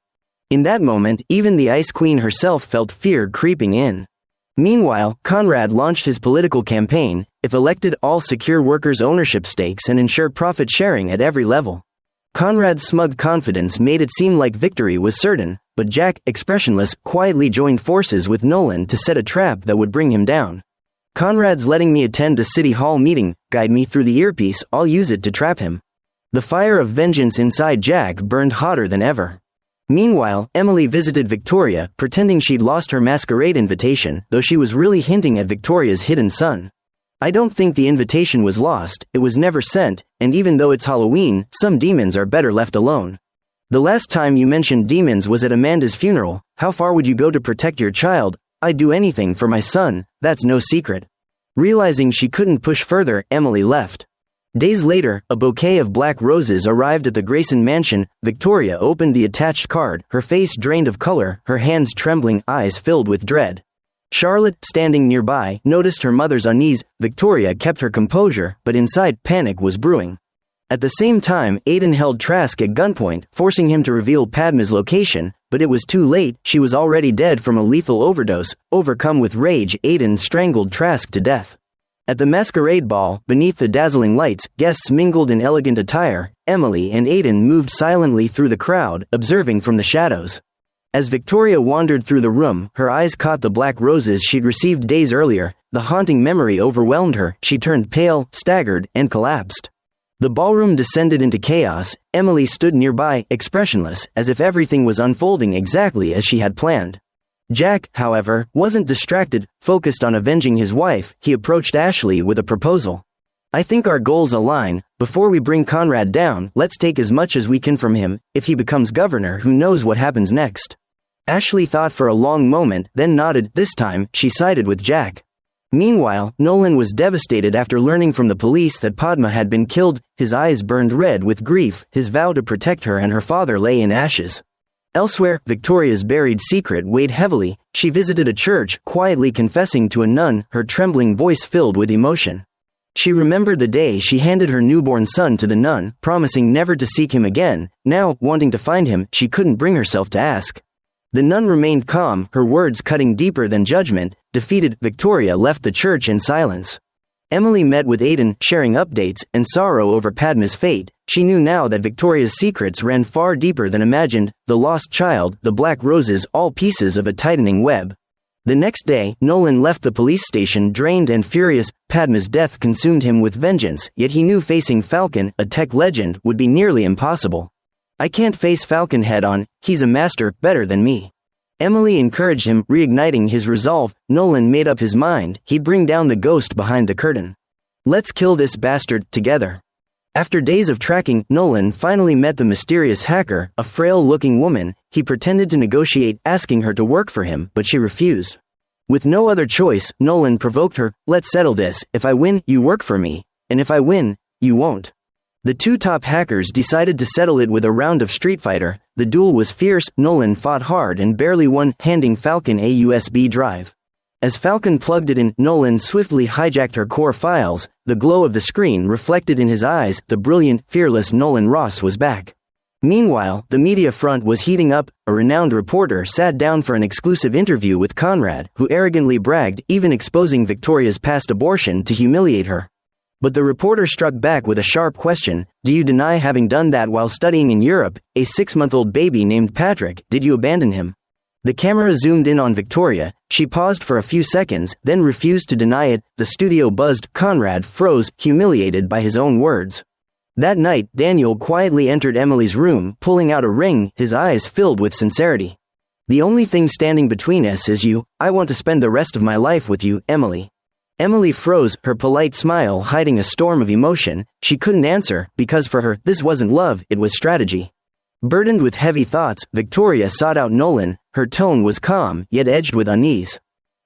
In that moment, even the Ice Queen herself felt fear creeping in. Meanwhile, Conrad launched his political campaign. If elected, all secure workers' ownership stakes and ensure profit sharing at every level. Conrad's smug confidence made it seem like victory was certain, but Jack, expressionless, quietly joined forces with Nolan to set a trap that would bring him down. "Conrad's letting me attend the city hall meeting. Guide me through the earpiece, I'll use it to trap him." The fire of vengeance inside Jack burned hotter than ever. Meanwhile, Emily visited Victoria, pretending she'd lost her masquerade invitation, though she was really hinting at Victoria's hidden son. "I don't think the invitation was lost, it was never sent, and even though it's Halloween, some demons are better left alone. The last time you mentioned demons was at Amanda's funeral. How far would you go to protect your child?" "I'd do anything for my son, that's no secret." Realizing she couldn't push further, Emily left. Days later, a bouquet of black roses arrived at the Grayson mansion. Victoria opened the attached card, her face drained of color, her hands trembling, eyes filled with dread. Charlotte, standing nearby, noticed her mother's unease. Victoria kept her composure, but inside, panic was brewing. At the same time, Aiden held Trask at gunpoint, forcing him to reveal Padma's location, but it was too late. She was already dead from a lethal overdose. Overcome with rage, Aiden strangled Trask to death. At the masquerade ball, beneath the dazzling lights, guests mingled in elegant attire. Emily and Aiden moved silently through the crowd, observing from the shadows. As Victoria wandered through the room, her eyes caught the black roses she'd received days earlier. The haunting memory overwhelmed her. She turned pale, staggered, and collapsed. The ballroom descended into chaos. Emily stood nearby, expressionless, as if everything was unfolding exactly as she had planned. Jack, however, wasn't distracted, focused on avenging his wife. He approached Ashley with a proposal. "I think our goals align. Before we bring Conrad down, let's take as much as we can from him. If he becomes governor, who knows what happens next?" Ashley thought for a long moment, then nodded. This time, she sided with Jack. Meanwhile, Nolan was devastated after learning from the police that Padma had been killed. His eyes burned red with grief. His vow to protect her and her father lay in ashes. Elsewhere, Victoria's buried secret weighed heavily. She visited a church, quietly confessing to a nun, her trembling voice filled with emotion. She remembered the day she handed her newborn son to the nun, promising never to seek him again. Now, wanting to find him, she couldn't bring herself to ask. The nun remained calm, her words cutting deeper than judgment. Defeated, Victoria left the church in silence. Emily met with Aiden, sharing updates and sorrow over Padma's fate. She knew now that Victoria's secrets ran far deeper than imagined. The lost child, the black roses, all pieces of a tightening web. The next day, Nolan left the police station drained and furious. Padma's death consumed him with vengeance, yet he knew facing Falcon, a tech legend, would be nearly impossible. "I can't face Falcon head-on, he's a master, better than me." Emily encouraged him, reigniting his resolve. Nolan made up his mind, he'd bring down the ghost behind the curtain. "Let's kill this bastard, together." After days of tracking, Nolan finally met the mysterious hacker, a frail-looking woman. He pretended to negotiate, asking her to work for him, but she refused. With no other choice, Nolan provoked her. Let's settle this. If I win, you work for me. And if I win, you won't. The two top hackers decided to settle it with a round of Street Fighter. The duel was fierce. Nolan fought hard and barely won, handing Falcon a USB drive. As Falcon plugged it in, Nolan swiftly hijacked her core files. The glow of the screen reflected in his eyes. The brilliant, fearless Nolan Ross was back. Meanwhile, the media front was heating up. A renowned reporter sat down for an exclusive interview with Conrad, who arrogantly bragged, even exposing Victoria's past abortion to humiliate her. But the reporter struck back with a sharp question. Do you deny having done that while studying in Europe? A 6-month-old baby named Patrick, did you abandon him? The camera zoomed in on Victoria. She paused for a few seconds, then refused to deny it. The studio buzzed. Conrad froze, humiliated by his own words. That night, Daniel quietly entered Emily's room, pulling out a ring, his eyes filled with sincerity. The only thing standing between us is you. I want to spend the rest of my life with you, Emily. Emily froze, her polite smile hiding a storm of emotion. She couldn't answer, because for her, this wasn't love, it was strategy. Burdened with heavy thoughts, Victoria sought out Nolan. Her tone was calm, yet edged with unease.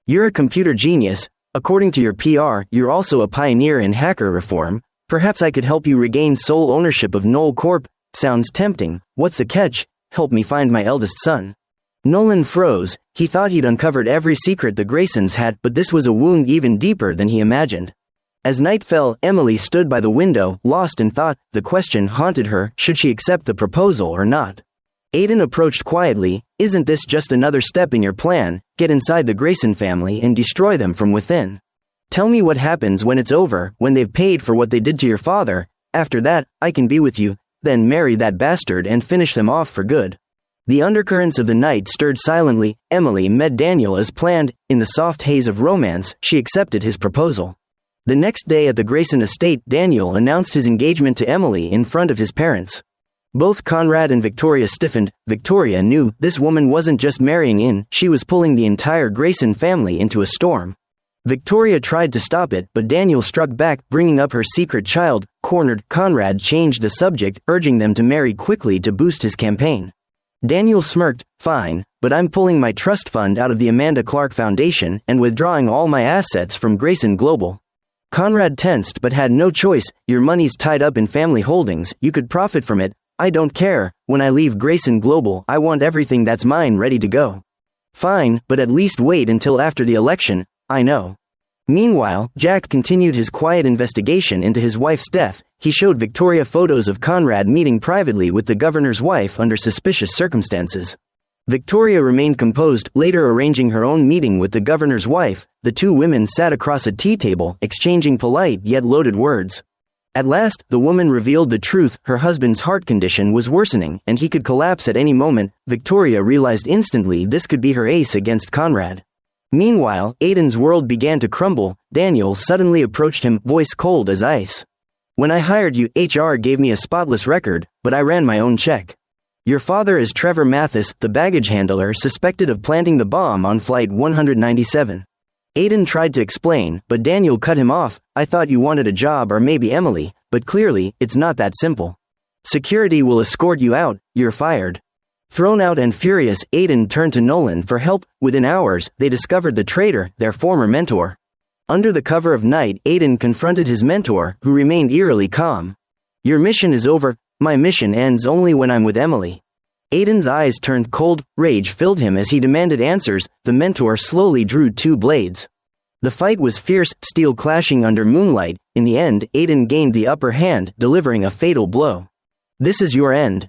You're a computer genius. According to your PR, you're also a pioneer in hacker reform. Perhaps I could help you regain sole ownership of Knoll Corp. Sounds tempting. What's the catch? Help me find my eldest son. Nolan froze. He thought he'd uncovered every secret the Graysons had, but this was a wound even deeper than he imagined. As night fell, Emily stood by the window, lost in thought. The question haunted her, should she accept the proposal or not? Aiden approached quietly. Isn't this just another step in your plan? Get inside the Grayson family and destroy them from within. Tell me what happens when it's over, when they've paid for what they did to your father. After that, I can be with you, then marry that bastard and finish them off for good. The undercurrents of the night stirred silently. Emily met Daniel as planned. In the soft haze of romance, she accepted his proposal. The next day at the Grayson estate, Daniel announced his engagement to Emily in front of his parents. Both Conrad and Victoria stiffened. Victoria knew this woman wasn't just marrying in, she was pulling the entire Grayson family into a storm. Victoria tried to stop it, but Daniel struck back, bringing up her secret child. Cornered, Conrad changed the subject, urging them to marry quickly to boost his campaign. Daniel smirked. Fine, but I'm pulling my trust fund out of the Amanda Clarke Foundation and withdrawing all my assets from Grayson Global. Conrad tensed but had no choice. Your money's tied up in family holdings, you could profit from it. I don't care. When I leave Grayson Global, I want everything that's mine ready to go. Fine, but at least wait until after the election. I know. Meanwhile, Jack continued his quiet investigation into his wife's death. He showed Victoria photos of Conrad meeting privately with the governor's wife under suspicious circumstances. Victoria remained composed, later arranging her own meeting with the governor's wife. The two women sat across a tea table, exchanging polite yet loaded words. At last, the woman revealed the truth. Her husband's heart condition was worsening, and he could collapse at any moment. Victoria realized instantly this could be her ace against Conrad. Meanwhile, Aiden's world began to crumble. Daniel suddenly approached him, voice cold as ice. When I hired you, HR gave me a spotless record, but I ran my own check. Your father is Trevor Mathis, the baggage handler suspected of planting the bomb on Flight 197. Aiden tried to explain, but Daniel cut him off. I thought you wanted a job or maybe Emily, but clearly, it's not that simple. Security will escort you out, you're fired. Thrown out and furious, Aiden turned to Nolan for help. Within hours, they discovered the traitor, their former mentor. Under the cover of night, Aiden confronted his mentor, who remained eerily calm. Your mission is over. My mission ends only when I'm with Emily. Aiden's eyes turned cold. Rage filled him as he demanded answers. The mentor slowly drew two blades. The fight was fierce, steel clashing under moonlight. In the end, Aiden gained the upper hand, delivering a fatal blow. This is your end.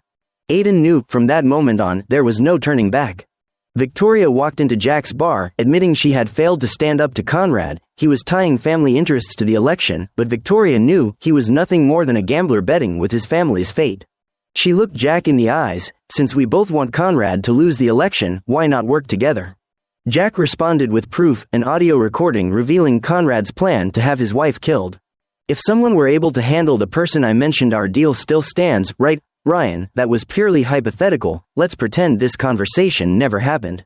Aiden knew, from that moment on, there was no turning back. Victoria walked into Jack's bar, admitting she had failed to stand up to Conrad. He was tying family interests to the election, but Victoria knew he was nothing more than a gambler betting with his family's fate. She looked Jack in the eyes. Since we both want Conrad to lose the election, why not work together? Jack responded with proof, an audio recording revealing Conrad's plan to have his wife killed. If someone were able to handle the person I mentioned, our deal still stands, right? Ryan, that was purely hypothetical. Let's pretend this conversation never happened.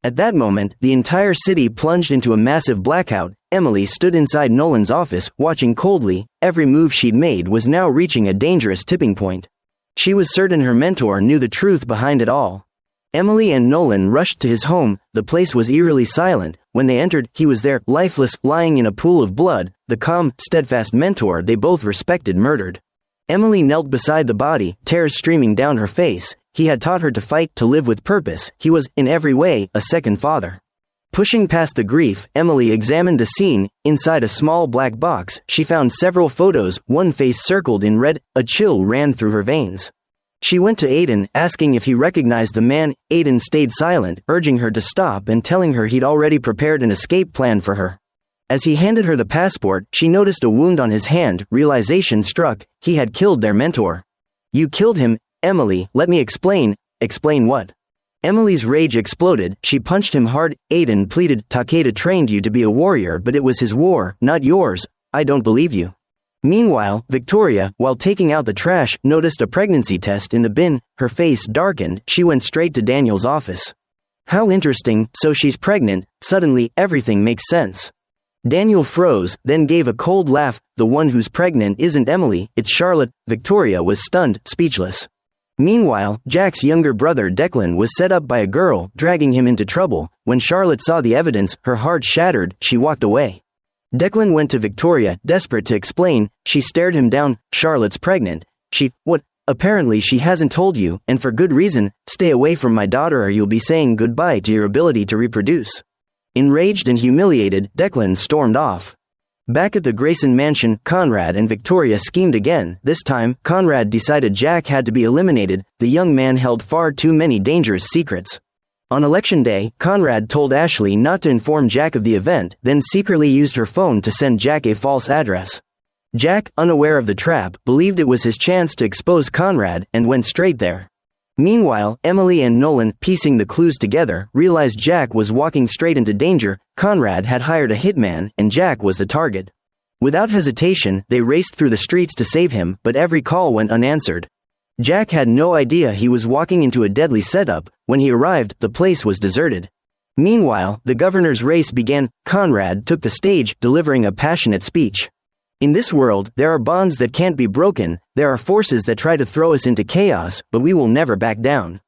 At that moment, the entire city plunged into a massive blackout. Emily stood inside Nolan's office, watching coldly. Every move she'd made was now reaching a dangerous tipping point. She was certain her mentor knew the truth behind it all. Emily and Nolan rushed to his home. The place was eerily silent. When they entered, he was there, lifeless, lying in a pool of blood, the calm, steadfast mentor they both respected murdered. Emily knelt beside the body, tears streaming down her face. He had taught her to fight, to live with purpose. He was, in every way, a second father. Pushing past the grief, Emily examined the scene. Inside a small black box, she found several photos, one face circled in red. A chill ran through her veins. She went to Aiden, asking if he recognized the man. Aiden stayed silent, urging her to stop and telling her he'd already prepared an escape plan for her. As he handed her the passport, she noticed a wound on his hand. Realization struck. He had killed their mentor. "You killed him, Emily, let me explain." "Explain what?" Emily's rage exploded. She punched him hard. Aiden pleaded, "Takeda trained you to be a warrior, but it was his war, not yours. I don't believe you." Meanwhile, Victoria, while taking out the trash, noticed a pregnancy test in the bin. Her face darkened. She went straight to Daniel's office. "How interesting, so she's pregnant." Suddenly, everything makes sense. Daniel froze, then gave a cold laugh. "The one who's pregnant isn't Emily, it's Charlotte." Victoria was stunned, speechless. Meanwhile, Jack's younger brother Declan was set up by a girl, dragging him into trouble. When Charlotte saw the evidence, her heart shattered. She walked away. Declan went to Victoria, desperate to explain. She stared him down. "Charlotte's pregnant." What? Apparently she hasn't told you, and for good reason. "Stay away from my daughter or you'll be saying goodbye to your ability to reproduce." Enraged and humiliated, Declan stormed off. Back at the Grayson mansion, Conrad and Victoria schemed again. This time, Conrad decided Jack had to be eliminated. The young man held far too many dangerous secrets. On election day, Conrad told Ashley not to inform Jack of the event, then secretly used her phone to send Jack a false address. Jack, unaware of the trap, believed it was his chance to expose Conrad, and went straight there. Meanwhile, Emily and Nolan, piecing the clues together, realized Jack was walking straight into danger. Conrad had hired a hitman, and Jack was the target. Without hesitation, they raced through the streets to save him, but every call went unanswered. Jack had no idea he was walking into a deadly setup. When he arrived, the place was deserted. Meanwhile, the governor's race began. Conrad took the stage, delivering a passionate speech. "In this world, there are bonds that can't be broken. There are forces that try to throw us into chaos, but we will never back down."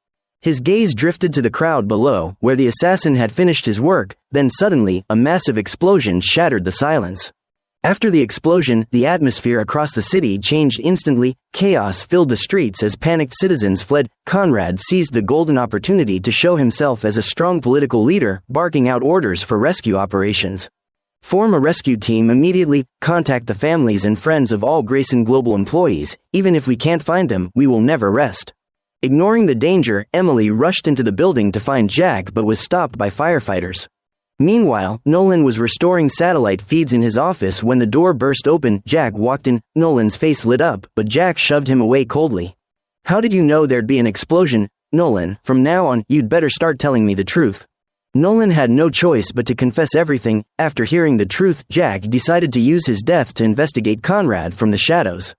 His gaze drifted to the crowd below, where the assassin had finished his work. Then suddenly, a massive explosion shattered the silence. After the explosion, the atmosphere across the city changed instantly. Chaos filled the streets as panicked citizens fled. Conrad seized the golden opportunity to show himself as a strong political leader, barking out orders for rescue operations. "Form a rescue team immediately. Contact the families and friends of all Grayson Global employees. Even if we can't find them, we will never rest." Ignoring the danger, Emily rushed into the building to find Jack but was stopped by firefighters. Meanwhile, Nolan was restoring satellite feeds in his office when the door burst open. Jack walked in. Nolan's face lit up, but Jack shoved him away coldly. "How did you know there'd be an explosion?" "Nolan, from now on, you'd better start telling me the truth." Nolan had no choice but to confess everything. After hearing the truth, Jack decided to use his death to investigate Conrad from the shadows.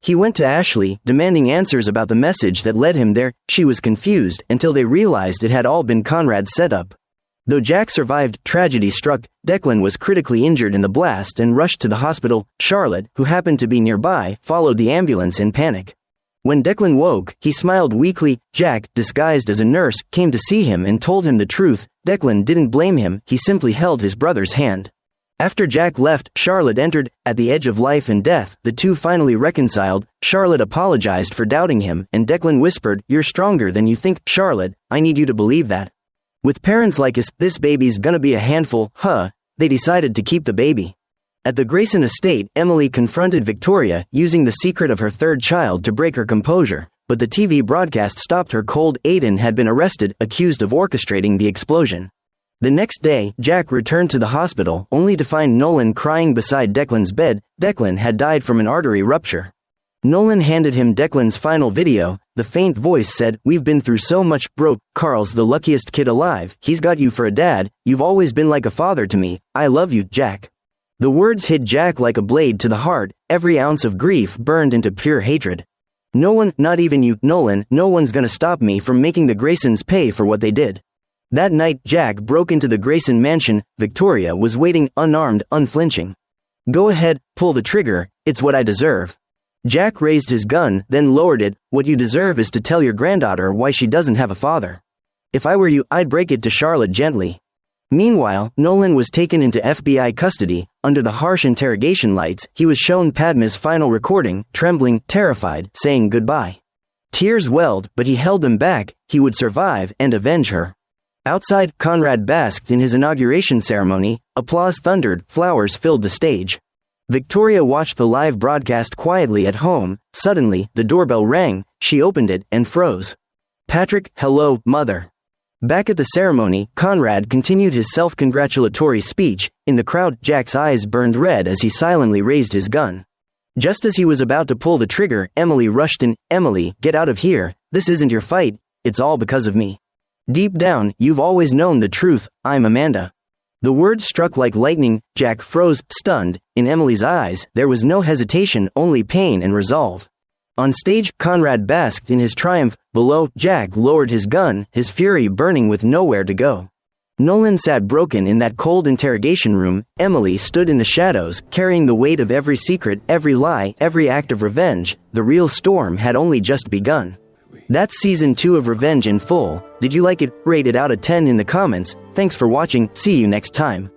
He went to Ashley, demanding answers about the message that led him there. She was confused, until they realized it had all been Conrad's setup. Though Jack survived, tragedy struck. Declan was critically injured in the blast and rushed to the hospital. Charlotte, who happened to be nearby, followed the ambulance in panic. When Declan woke, he smiled weakly. Jack, disguised as a nurse, came to see him and told him the truth. Declan didn't blame him, he simply held his brother's hand. After Jack left, Charlotte entered. At the edge of life and death, the two finally reconciled. Charlotte apologized for doubting him, and Declan whispered, "You're stronger than you think, Charlotte. I need you to believe that. With parents like us, this baby's gonna be a handful." They decided to keep the baby. At the Grayson estate, Emily confronted Victoria, using the secret of her third child to break her composure, but the TV broadcast stopped her cold. Aiden had been arrested, accused of orchestrating the explosion. The next day, Jack returned to the hospital, only to find Nolan crying beside Declan's bed. Declan had died from an artery rupture. Nolan handed him Declan's final video. The faint voice said, "We've been through so much, bro. Carl's the luckiest kid alive. He's got you for a dad. You've always been like a father to me. I love you, Jack." The words hit Jack like a blade to the heart. Every ounce of grief burned into pure hatred. "No one, not even you, Nolan, no one's gonna stop me from making the Graysons pay for what they did." That night, Jack broke into the Grayson mansion. Victoria was waiting, unarmed, unflinching. "Go ahead, pull the trigger. It's what I deserve." Jack raised his gun, then lowered it. "What you deserve is to tell your granddaughter why she doesn't have a father." If I were you, I'd break it to Charlotte gently." Meanwhile, Nolan was taken into FBI custody. Under the harsh interrogation lights, he was shown Padma's final recording, trembling, terrified, saying goodbye. Tears welled, but he held them back. He would survive and avenge her. Outside, Conrad basked in his inauguration ceremony. Applause thundered, flowers filled the stage. Victoria watched the live broadcast quietly at home. Suddenly, the doorbell rang. She opened it and froze. "Patrick, hello, mother." Back at the ceremony, Conrad continued his self-congratulatory speech. In the crowd, Jack's eyes burned red as he silently raised his gun. Just as he was about to pull the trigger, Emily rushed in. "Emily, get out of here. This isn't your fight. It's all because of me. Deep down, you've always known the truth. I'm Amanda." The words struck like lightning. Jack froze, stunned. In Emily's eyes, there was no hesitation, only pain and resolve. On stage, Conrad basked in his triumph. Below, Jack lowered his gun, his fury burning with nowhere to go. Nolan sat broken in that cold interrogation room. Emily stood in the shadows, carrying the weight of every secret, every lie, every act of revenge. The real storm had only just begun. That's season 2 of Revenge in full. Did you like it? Rate it out of 10 in the comments. Thanks for watching. See you next time.